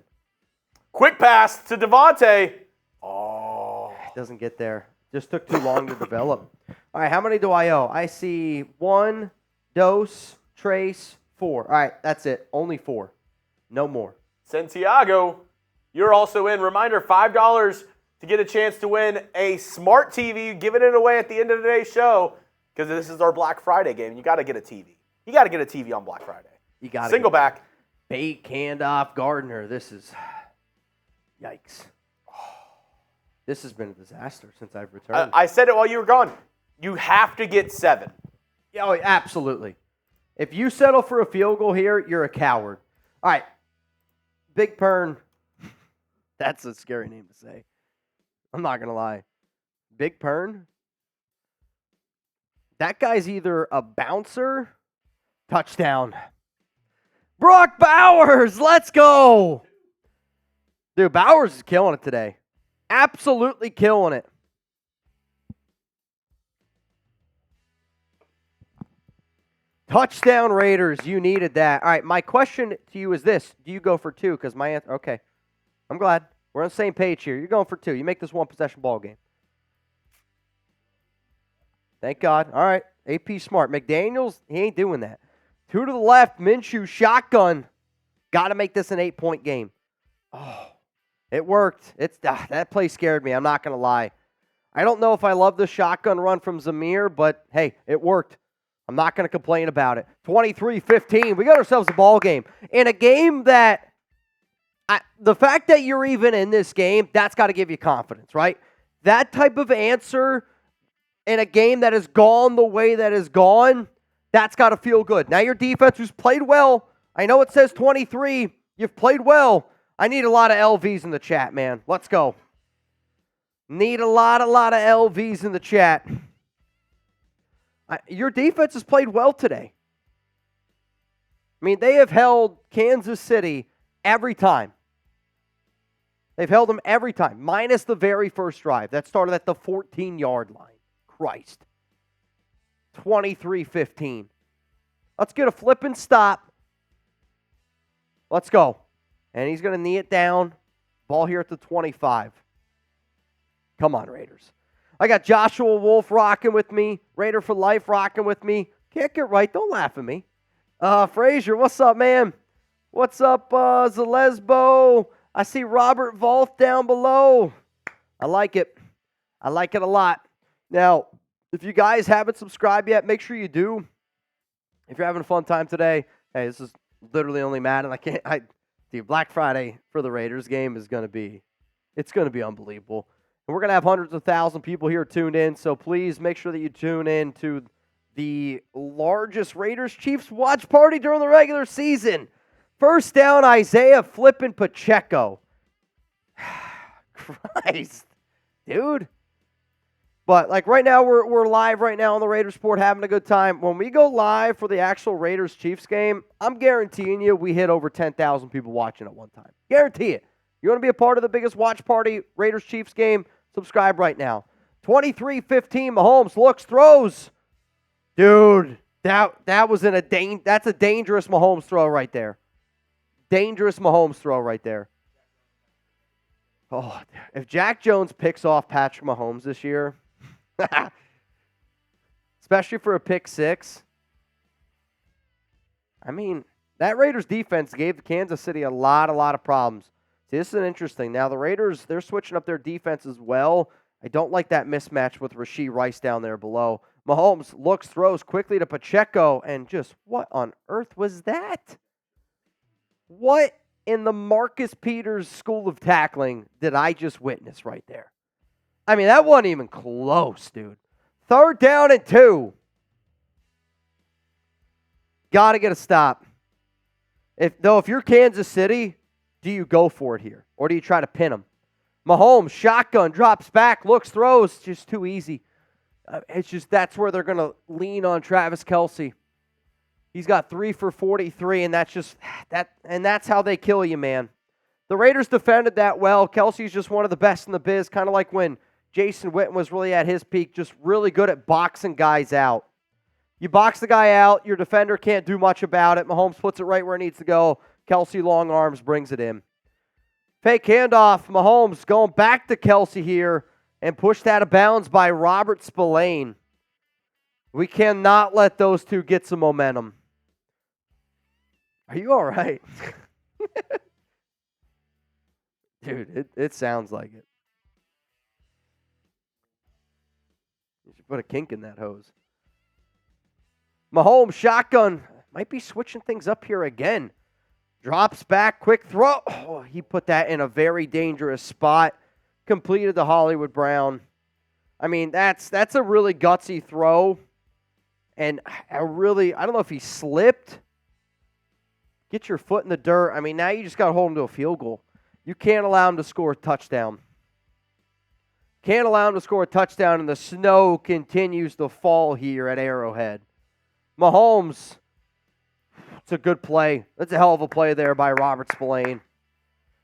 Quick pass to Devontae. Oh. It doesn't get there. Just took too long to develop. All right, how many do I owe? I see 1, Dose, Trace, 4. All right, that's it. Only 4. No more. Santiago, you're also in. Reminder, $5 to get a chance to win a smart TV. Giving it away at the end of today's show because this is our Black Friday game. You got to get a TV. You got to get a TV on Black Friday. You got to single back. Bait, handoff, Gardner. This is yikes. This has been a disaster since I've returned. I said it while you were gone. You have to get 7. Yeah, oh, absolutely. If you settle for a field goal here, you're a coward. All right. Big Pern. That's a scary name to say. I'm not going to lie. Big Pern. That guy's either a bouncer, touchdown. Brock Bowers, let's go. Dude, Bowers is killing it today. Absolutely killing it. Touchdown Raiders, you needed that. All right, my question to you is this. Do you go for 2? Because my answer, okay. I'm glad. We're on the same page here. You're going for 2. You make this one possession ball game. Thank God. All right, AP smart. McDaniels, he ain't doing that. 2 to the left, Minshew, shotgun. Got to make this an 8-point game. Oh, it worked. That play scared me. I'm not going to lie. I don't know if I love the shotgun run from Zamir, but hey, it worked. I'm not going to complain about it. 23-15. We got ourselves a ball game. In a game that, the fact that you're even in this game, that's got to give you confidence, right? That type of answer in a game that has gone the way that has gone, that's got to feel good. Now your defense, who's played well, I know it says 23. You've played well. I need a lot of LVs in the chat, man. Let's go. Need a lot of LVs in the chat. Your defense has played well today. I mean, they have held Kansas City every time. They've held them every time, minus the very first drive. That started at the 14-yard line. Christ. 23-15. Let's get a flip and stop. Let's go. And he's going to knee it down. Ball here at the 25. Come on, Raiders. I got Joshua Wolf rocking with me. Raider for life rocking with me. Can't get right. Don't laugh at me. Frazier, what's up, man? What's up, Zalesbo? I see Robert Volth down below. I like it. I like it a lot. Now, if you guys haven't subscribed yet, make sure you do. If you're having a fun time today, hey, this is literally only Madden. Dude, Black Friday for the Raiders game is going to be unbelievable. And we're going to have hundreds of thousands of people here tuned in, so please make sure that you tune in to the largest Raiders-Chiefs watch party during the regular season. First down, Isaiah flipping Pacheco. Christ, dude. But like right now, we're live right now on the Raiders Report, having a good time. When we go live for the actual Raiders-Chiefs game, I'm guaranteeing you we hit over 10,000 people watching at one time. Guarantee it. You want to be a part of the biggest watch party Raiders-Chiefs game? Subscribe right now. 23-15, Mahomes looks, throws. Dude, that was that's a dangerous Mahomes throw right there. Dangerous Mahomes throw right there. Oh, if Jack Jones picks off Patrick Mahomes this year, especially for a pick 6, I mean, that Raiders defense gave Kansas City a lot of problems. See, this is interesting. Now, the Raiders, they're switching up their defense as well. I don't like that mismatch with Rashee Rice down there below. Mahomes looks, throws quickly to Pacheco, and just what on earth was that? What in the Marcus Peters school of tackling did I just witness right there? I mean, that wasn't even close, dude. 3rd down and 2. got to get a stop. If you're Kansas City, do you go for it here? Or do you try to pin them? Mahomes, shotgun, drops back, looks, throws. Just too easy. It's just that's where they're going to lean on Travis Kelce. He's got 3 for 43, and that's how they kill you, man. The Raiders defended that well. Kelce's just one of the best in the biz, kind of like when Jason Witten was really at his peak, just really good at boxing guys out. You box the guy out, your defender can't do much about it. Mahomes puts it right where it needs to go. Kelce, long arms, brings it in. Fake handoff. Mahomes going back to Kelce here and pushed out of bounds by Robert Spillane. We cannot let those two get some momentum. Are you all right? Dude, it sounds like it. You should put a kink in that hose. Mahomes, shotgun. Might be switching things up here again. Drops back, quick throw. Oh, he put that in a very dangerous spot. Completed the Hollywood Brown. I mean, that's a really gutsy throw. And I don't know if he slipped. Get your foot in the dirt. I mean, now you just got to hold him to a field goal. You can't allow him to score a touchdown. Can't allow him to score a touchdown, and the snow continues to fall here at Arrowhead. Mahomes, it's a good play. That's a hell of a play there by Robert Spillane.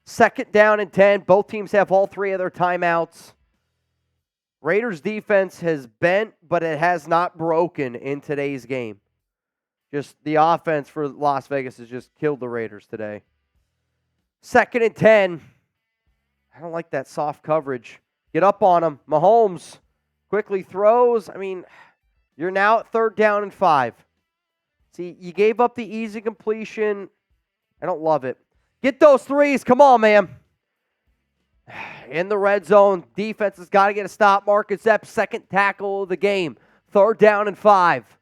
2nd down and 10. Both teams have all 3 of their timeouts. Raiders defense has bent, but it has not broken in today's game. Just the offense for Las Vegas has just killed the Raiders today. 2nd and 10. I don't like that soft coverage. Get up on him. Mahomes quickly throws. I mean, you're now at 3rd down and 5. See, you gave up the easy completion. I don't love it. Get those 3s. Come on, man. In the red zone, defense has got to get a stop. Marcus Epps, 2nd tackle of the game. 3rd down and 5.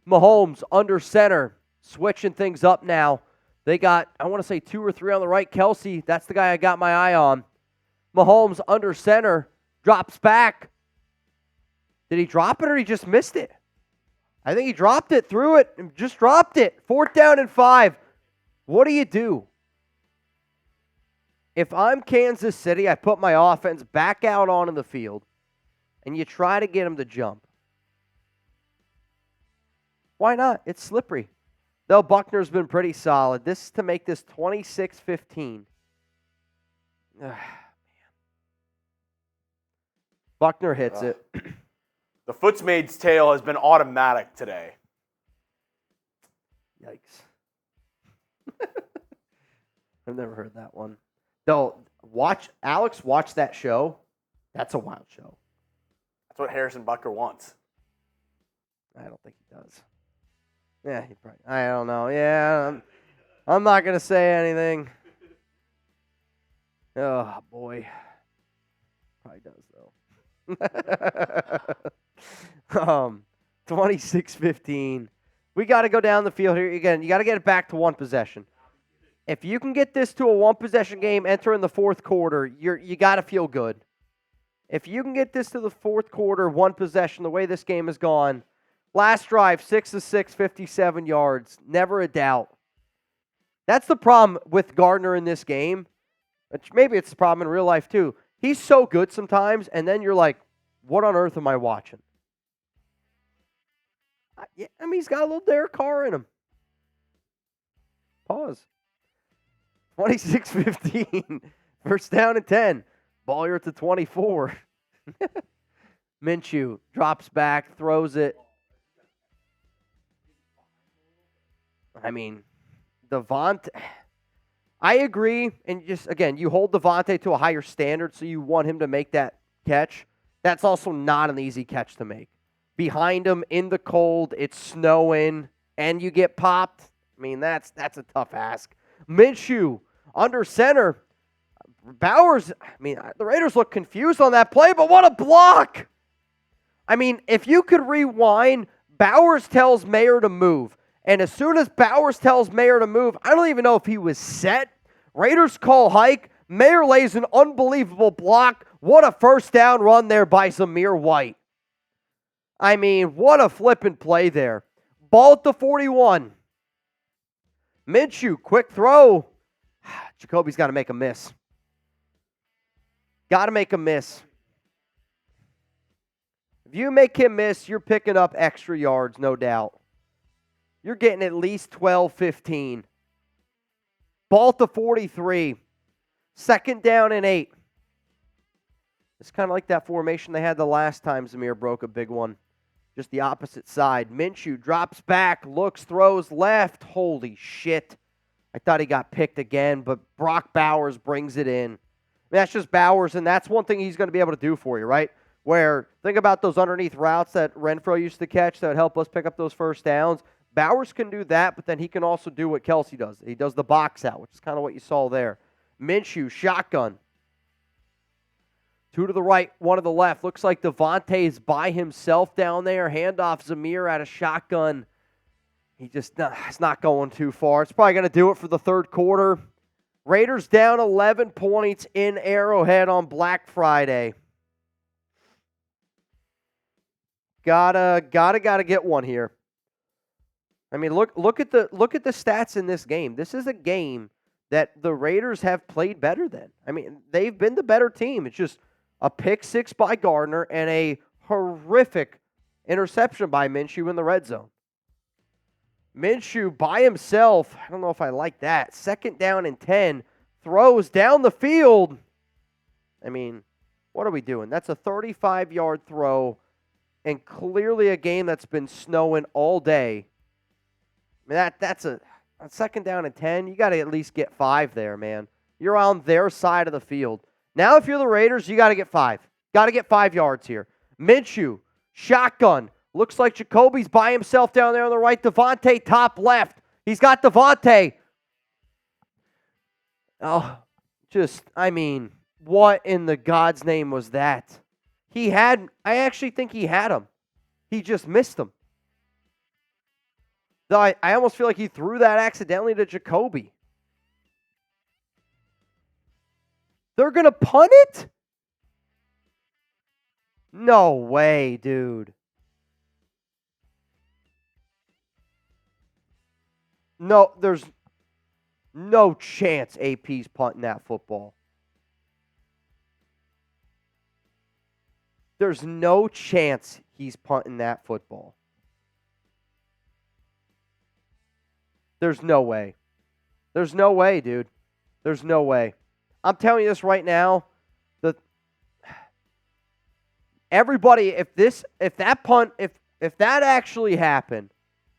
Mahomes under center, switching things up now. They got, I want to say 2 or 3 on the right. Kelce, that's the guy I got my eye on. Mahomes under center, drops back. Did he drop it or he just missed it? I think he dropped it, threw it, and just dropped it. 4th down and 5. What do? If I'm Kansas City, I put my offense back out onto the field, and you try to get him to jump. Why not? It's slippery. Though Buckner's been pretty solid. This is to make this 26-15. Buckner hits it. The Footsmaid's tale has been automatic today. Yikes. I've never heard that one. Though, watch that show. That's a wild show. That's what Harrison Butker wants. I don't think he does. Yeah, he probably. I don't know. Yeah, I'm not gonna say anything. Oh boy, probably does though. 26-15. We got to go down the field here again. You got to get it back to 1 possession. If you can get this to a 1-possession game, enter in the 4th quarter. You got to feel good. If you can get this to the 4th quarter, 1 possession, the way this game has gone. Last drive, 6 of 6, 57 yards. Never a doubt. That's the problem with Gardner in this game. Maybe it's the problem in real life too. He's so good sometimes, and then you're like, what on earth am I watching? I mean, he's got a little Derek Carr in him. Pause. 26-15. 1st down and 10. Ball here at the 24. Minshew drops back, throws it. I mean, Devontae. I agree. And just, again, you hold Devontae to a higher standard, so you want him to make that catch. That's also not an easy catch to make. Behind him, in the cold, it's snowing, and you get popped. I mean, that's a tough ask. Minshew, under center. Bowers, I mean, the Raiders look confused on that play, but what a block! I mean, if you could rewind, Bowers tells Mayer to move. And as soon as Bowers tells Mayer to move, I don't even know if he was set. Raiders call hike. Mayer lays an unbelievable block. What a 1st down run there by Zamir White. I mean, what a flippin' play there. Ball at the 41. Minshew, quick throw. Jacoby's got to make a miss. Got to make a miss. If you make him miss, you're picking up extra yards, no doubt. You're getting at least 12, 15. Ball at the 43. Second down and 8. It's kind of like that formation they had the last time Zamir broke a big one. Just the opposite side. Minshew drops back, looks, throws left. Holy shit. I thought he got picked again, but Brock Bowers brings it in. That's just Bowers, and that's one thing he's going to be able to do for you, right? Where, think about those underneath routes that Renfro used to catch that would help us pick up those first downs. Bowers can do that, but then he can also do what Kelce does. He does the box out, which is kind of what you saw there. Minshew, shotgun. 2 to the right, 1 to the left. Looks like Devontae is by himself down there. Handoff Zamir at a shotgun. It's not going too far. It's probably going to do it for the third quarter. Raiders down 11 points in Arrowhead on Black Friday. Gotta get one here. I mean, look at the stats in this game. This is a game that the Raiders have played better than. I mean, they've been the better team. It's just a pick 6 by Gardner and a horrific interception by Minshew in the red zone. Minshew by himself, I don't know if I like that. Second down and 10, throws down the field. I mean, what are we doing? That's a 35-yard throw, and clearly a game that's been snowing all day. I mean, that's a second down and 10. You got to at least get 5 there, man. You're on their side of the field. Now, if you're the Raiders, you got to get 5. Got to get 5 yards here. Minshew, shotgun. Looks like Jacoby's by himself down there on the right. Devontae, top left. He's got Devontae. Oh, I mean, what in the God's name was that? I actually think he had him. He just missed him. I almost feel like he threw that accidentally to Jacoby. They're going to punt it? No way, dude. No, there's no chance AP's punting that football. There's no chance he's punting that football. There's no way. There's no way, dude. There's no way. I'm telling you this right now. Everybody, if that actually happened,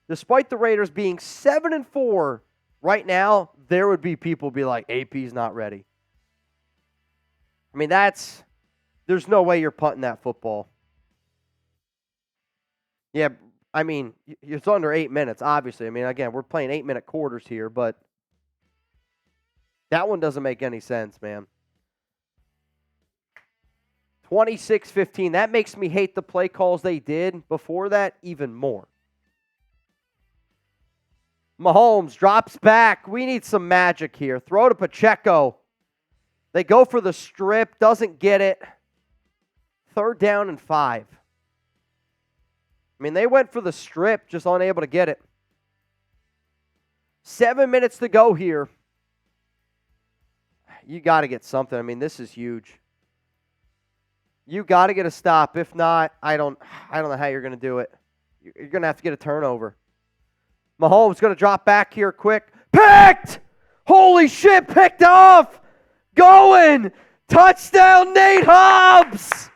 despite the Raiders being 7-4 right now, there would be people be like, AP's not ready. I mean, there's no way you're punting that football. Yeah, I mean, it's under 8 minutes, obviously. I mean, again, we're playing 8-minute quarters here, but that one doesn't make any sense, man. 26-15. That makes me hate the play calls they did before that even more. Mahomes drops back. We need some magic here. Throw to Pacheco. They go for the strip. Doesn't get it. Third down and 5. I mean, they went for the strip, just unable to get it. 7 minutes to go here. You got to get something. I mean, this is huge. You got to get a stop. If not, I don't know how you're going to do it. You're going to have to get a turnover. Mahomes going to drop back here quick. Picked! Holy shit, picked off! Going! Touchdown, Nate Hobbs!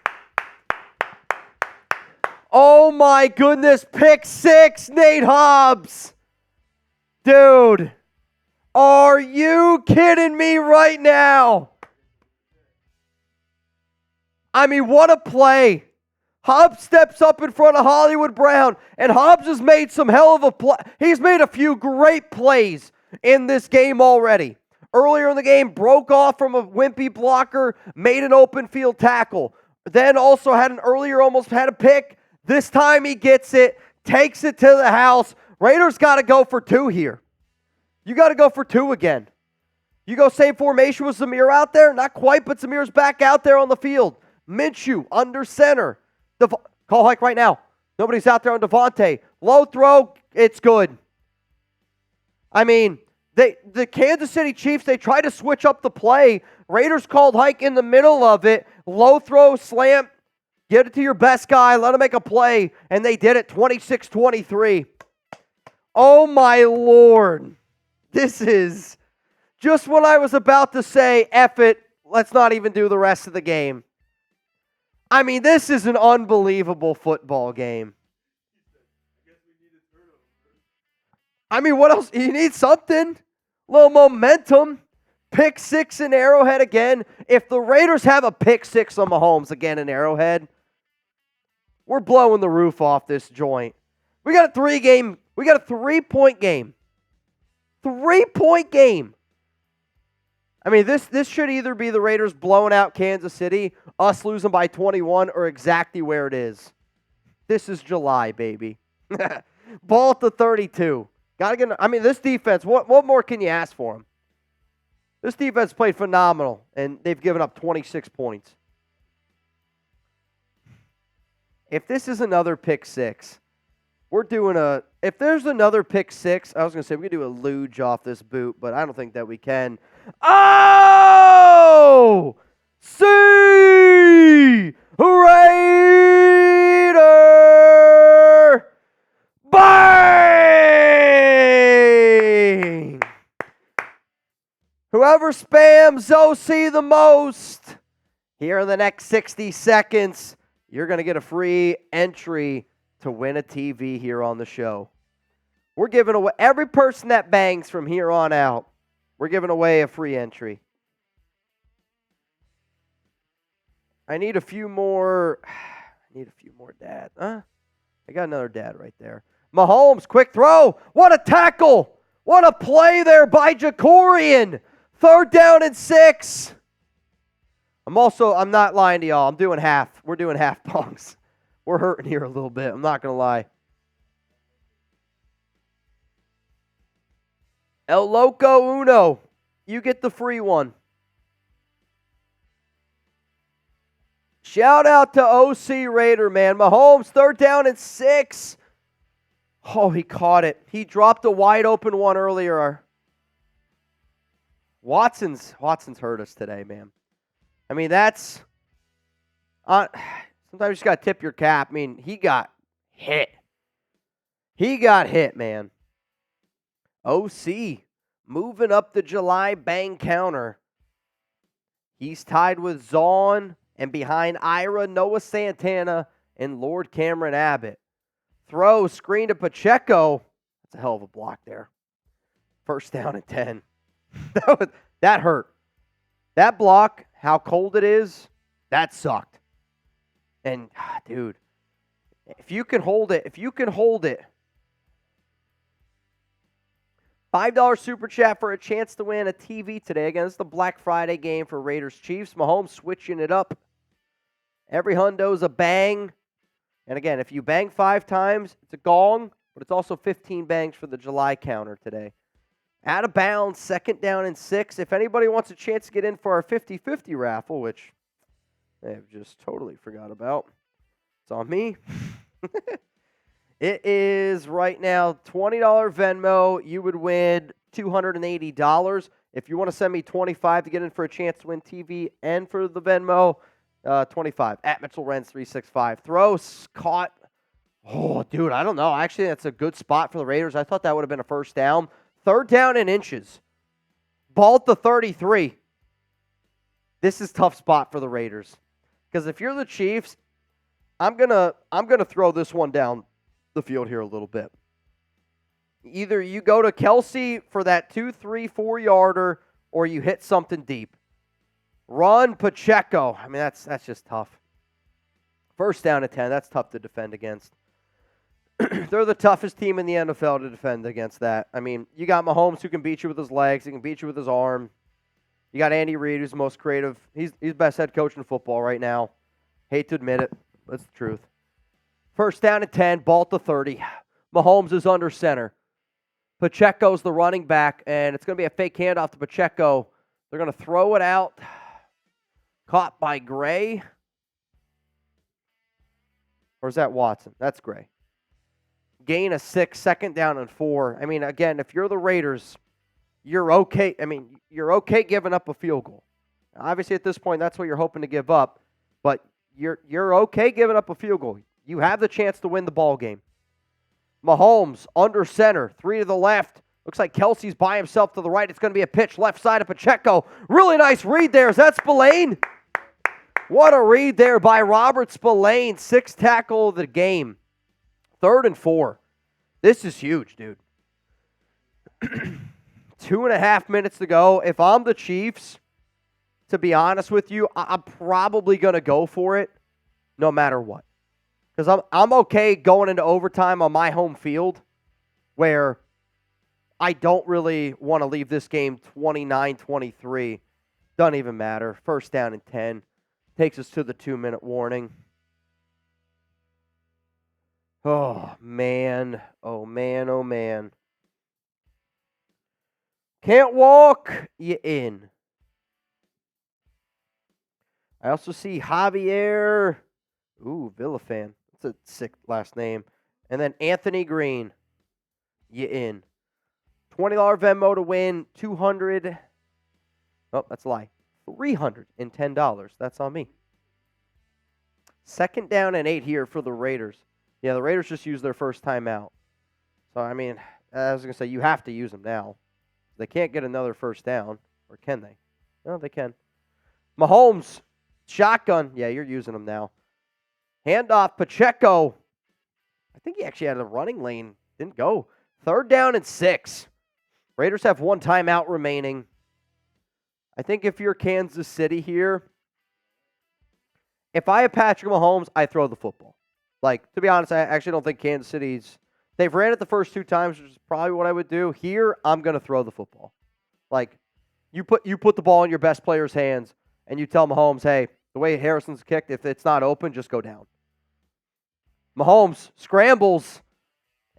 Oh my goodness, pick 6, Nate Hobbs! Dude, are you kidding me right now? I mean, what a play. Hobbs steps up in front of Hollywood Brown, and Hobbs has made some hell of a play. He's made a few great plays in this game already. Earlier in the game, broke off from a wimpy blocker, made an open field tackle. Then also almost had a pick. This time he gets it, takes it to the house. Raiders got to go for 2 here. You got to go for 2 again. You go same formation with Zamir out there? Not quite, but Zamir's back out there on the field. Minshew under center. Call hike right now. Nobody's out there on Devontae. Low throw, It's good. I mean, the Kansas City Chiefs, they tried to switch up the play. Raiders called hike in the middle of it. Low throw, slant. Get it to your best guy. Let him make a play. And they did it 26-23. Oh, my Lord. This is just when I was about to say, F it, let's not even do the rest of the game. I mean, this is an unbelievable football game. I mean, what else? You need something. A little momentum. Pick six in Arrowhead again. If the Raiders have a pick six on Mahomes again in Arrowhead, we're blowing the roof off this joint. We got a 3-point game. 3-point game. I mean, this should either be the Raiders blowing out Kansas City, us losing by 21, or exactly where it is. This is July, baby. Ball at the 32. Gotta get. I mean, this defense. What more can you ask for them? This defense played phenomenal, and they've given up 26 points. If this is another pick six, we're doing a. If there's another pick six, I was gonna say we could do a luge off this boot, but I don't think that we can. Oh, see, Raider, bang! Whoever spams OC the most here in the next 60 seconds, you're going to get a free entry to win a TV here on the show. We're giving away, every person that bangs from here on out, we're giving away a free entry. I need a few more dad. I got another dad right there. Mahomes, quick throw. What a tackle. What a play there by Jacorian. 3rd down and 6. I'm not lying to y'all. I'm doing half. We're doing half punks. We're hurting here a little bit. I'm not going to lie. El Loco Uno. You get the free one. Shout out to OC Raider, man. Mahomes, 3rd down and 6. Oh, he caught it. He dropped a wide open one earlier. Watson's hurt us today, man. I mean, that's sometimes you just got to tip your cap. I mean, he got hit. He got hit, man. OC moving up the July bang counter. He's tied with Zahn and behind Ira, Noah Santana, and Lord Cameron Abbott. Throw, screen to Pacheco. That's a hell of a block there. 1st down and 10. That hurt. That block, how cold it is, that sucked. And, dude, if you can hold it. $5 super chat for a chance to win a TV today against the Black Friday game for Raiders Chiefs. Mahomes switching it up. Every hundo's a bang. And again, if you bang 5 times, it's a gong, but it's also 15 bangs for the July counter today. Out of bounds, 2nd down and 6. If anybody wants a chance to get in for our 50-50 raffle, which I've just totally forgot about, it's on me. It is right now $20 Venmo. You would win $280. If you want to send me $25 to get in for a chance to win TV and for the Venmo, $25. At Mitchell Renz 365. Throws caught. Oh, dude, I don't know. Actually, that's a good spot for the Raiders. I thought that would have been a 1st down. 3rd down and inches. Ball at the 33. This is a tough spot for the Raiders. Because if you're the Chiefs, I'm gonna throw this one down the field here a little bit. Either you go to Kelce for that 2, 3, 4-yarder, or you hit something deep. Run Pacheco. I mean, that's just tough. 1st down and 10. That's tough to defend against. They're the toughest team in the NFL to defend against that. I mean, you got Mahomes who can beat you with his legs. He can beat you with his arm. You got Andy Reid, who's the most creative. He's the best head coach in football right now. Hate to admit it, but it's the truth. 1st down and 10, ball at the 30. Mahomes is under center. Pacheco's the running back, and it's going to be a fake handoff to Pacheco. They're going to throw it out. Caught by Gray. Or is that Watson? That's Gray. gain of 6, 2nd down and 4. I mean, again, if you're the Raiders, you're okay. I mean, you're okay giving up a field goal. Obviously, at this point, that's what you're hoping to give up, but you're okay giving up a field goal. You have the chance to win the ball game. Mahomes under center, 3 to the left. Looks like Kelce's by himself to the right. It's going to be a pitch left side of Pacheco. Really nice read there. Is that Spillane? What a read there by Robert Spillane. 6th tackle of the game. 3rd and 4. This is huge, dude. 2.5 minutes to go. If I'm the Chiefs, to be honest with you, I'm probably going to go for it no matter what. Because I'm okay going into overtime on my home field where I don't really want to leave this game 29-23. Doesn't even matter. 1st down and 10. Takes us to the 2-minute warning. Oh, man. Oh, man. Oh, man. Can't walk, you in. I also see Javier. Ooh, Villafan. That's a sick last name. And then Anthony Green. You in. $20 Venmo to win. $200. Oh, that's a lie. $310. That's on me. 2nd down and 8 here for the Raiders. Yeah, the Raiders just used their first timeout. So, I mean, I was going to say, you have to use them now. They can't get another 1st down. Or can they? No, they can. Mahomes. Shotgun. Yeah, you're using them now. Handoff, Pacheco. I think he actually had a running lane. Didn't go. 3rd down and 6. Raiders have 1 timeout remaining. I think if you're Kansas City here, if I have Patrick Mahomes, I throw the football. Like, to be honest, I actually don't think Kansas City's... They've ran it the first 2 times, which is probably what I would do. Here, I'm going to throw the football. Like, you put the ball in your best player's hands, and you tell Mahomes, hey, the way Harrison's kicked, if it's not open, just go down. Mahomes scrambles,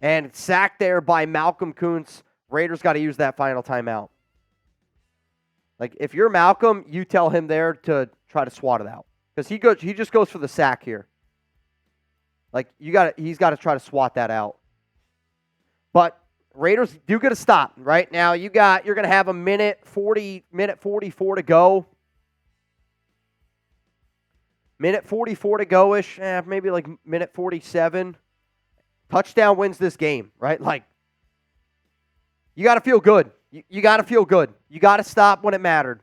and it's sacked there by Malcolm Kuntz. Raiders got to use that final timeout. Like, if you're Malcolm, you tell him there to try to swat it out. Because he just goes for the sack here. Like, he's got to try to swat that out. But Raiders do get a stop. Right now, you're going to have a minute 44 to go. Minute 44 to go-ish, maybe like minute 47. Touchdown wins this game, right? Like, you got to feel good. You got to feel good. You got to stop when it mattered.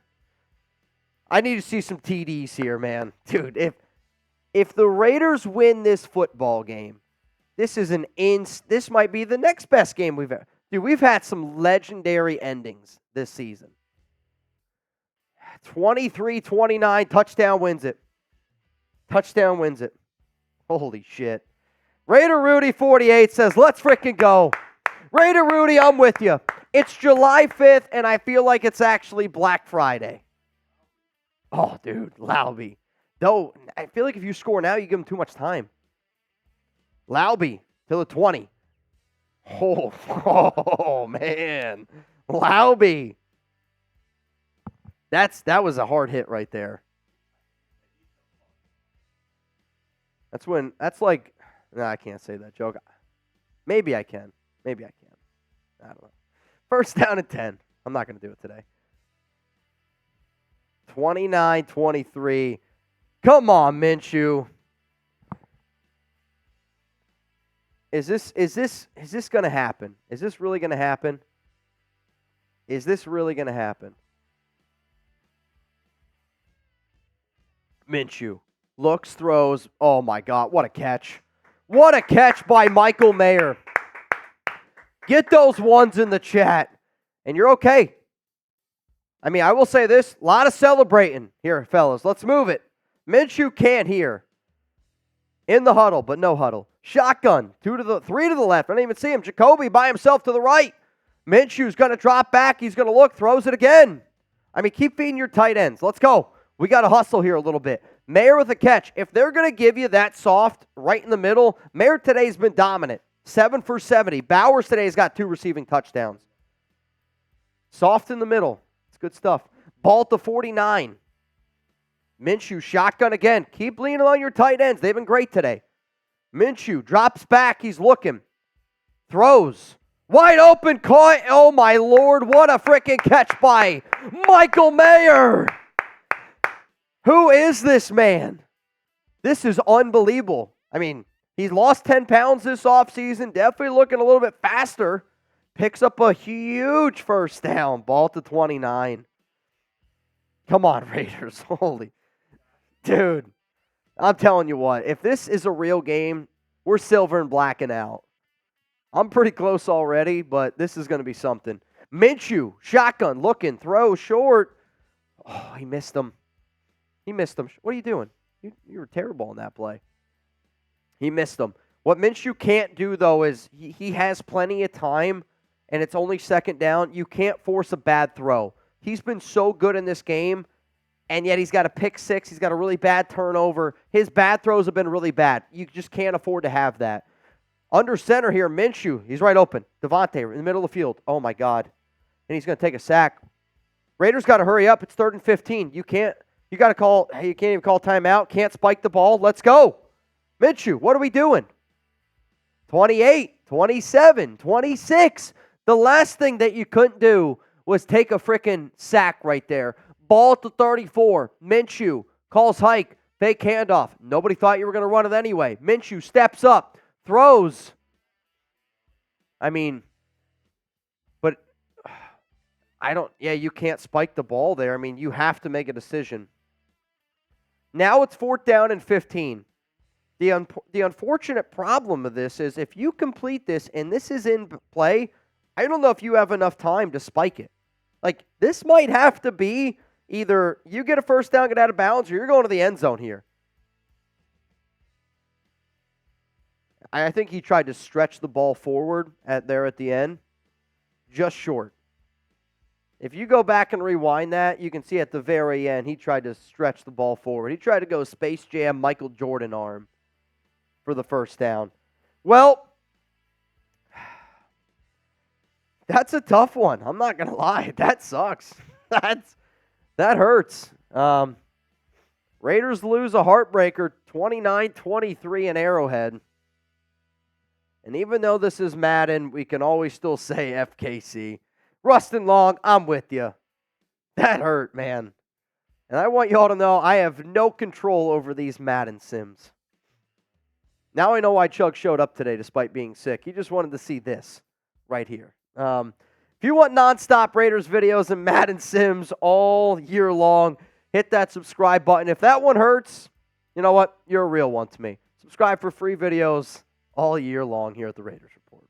I need to see some TDs here, man. Dude, if the Raiders win this football game, this might be the next best game we've had. Dude, we've had some legendary endings this season. 23-29, touchdown wins it. Touchdown wins it. Holy shit. Raider Rudy 48 says, let's freaking go. Raider Rudy, I'm with you. It's July 5th, and I feel like it's actually Black Friday. Oh, dude, Laube. Though, I feel like if you score now, you give them too much time. Laube to the 20. Oh man. Laube. That was a hard hit right there. No, I can't say that joke. Maybe I can. I don't know. 1st down and 10. I'm not going to do it today. 29-23. Come on, Minshew. Is this going to happen? Is this really going to happen? Minshew looks, throws. Oh my God, what a catch. What a catch by Michael Mayer. Get those ones in the chat, and you're okay. I mean, I will say this, a lot of celebrating here, fellas. Let's move it. Minshew can't hear. In the huddle, but no huddle. Shotgun, 3 to the left. I don't even see him. Jacoby by himself to the right. Minshew's going to drop back. He's going to look, throws it again. I mean, keep feeding your tight ends. Let's go. We got to hustle here a little bit. Mayer with a catch. If they're going to give you that soft right in the middle, Mayer today's been dominant. 7 for 70. Bowers today's got 2 receiving touchdowns. Soft in the middle. It's good stuff. Ball to 49. Minshew, shotgun again. Keep leaning on your tight ends. They've been great today. Minshew drops back. He's looking. Throws. Wide open, caught. Oh, my Lord. What a freaking catch by Michael Mayer. Who is this man? This is unbelievable. I mean, he's lost 10 pounds this offseason. Definitely looking a little bit faster. Picks up a huge first down. Ball to 29. Come on, Raiders. Holy. Dude, I'm telling you what. If this is a real game, we're silver and blacking out. I'm pretty close already, but this is going to be something. Minshew, shotgun, looking, throw, short. Oh, he missed him. He missed him. What are you doing? You were terrible on that play. He missed him. What Minshew can't do, though, is he has plenty of time, and it's only second down. You can't force a bad throw. He's been so good in this game, and yet he's got a pick six. He's got a really bad turnover. His bad throws have been really bad. You just can't afford to have that. Under center here, Minshew. He's right open. Devontae in the middle of the field. Oh, my God. And he's going to take a sack. Raiders got to hurry up. It's 3rd and 15. You can't even call timeout. Can't spike the ball. Let's go. Minshew, what are we doing? 28, 27, 26. The last thing that you couldn't do was take a freaking sack right there. Ball to 34. Minshew calls hike. Fake handoff. Nobody thought you were going to run it anyway. Minshew steps up. Throws. I mean, but you can't spike the ball there. I mean, you have to make a decision. Now it's 4th down and 15. The unfortunate problem of this is if you complete this and this is in play, I don't know if you have enough time to spike it. Like, this might have to be either you get a first down, get out of bounds, or you're going to the end zone here. I think he tried to stretch the ball forward at the end. Just short. If you go back and rewind that, you can see at the very end, he tried to stretch the ball forward. He tried to go Space Jam Michael Jordan arm for the first down. Well, that's a tough one. I'm not going to lie. That sucks. That hurts. Raiders lose a heartbreaker, 29-23 in Arrowhead. And even though this is Madden, we can always still say FKC. Rustin Long, I'm with you. That hurt, man. And I want you all to know I have no control over these Madden sims. Now I know why Chuggs showed up today despite being sick. He just wanted to see this right here. If you want nonstop Raiders videos and Madden sims all year long, hit that subscribe button. If that one hurts, you know what? You're a real one to me. Subscribe for free videos all year long here at the Raiders Report.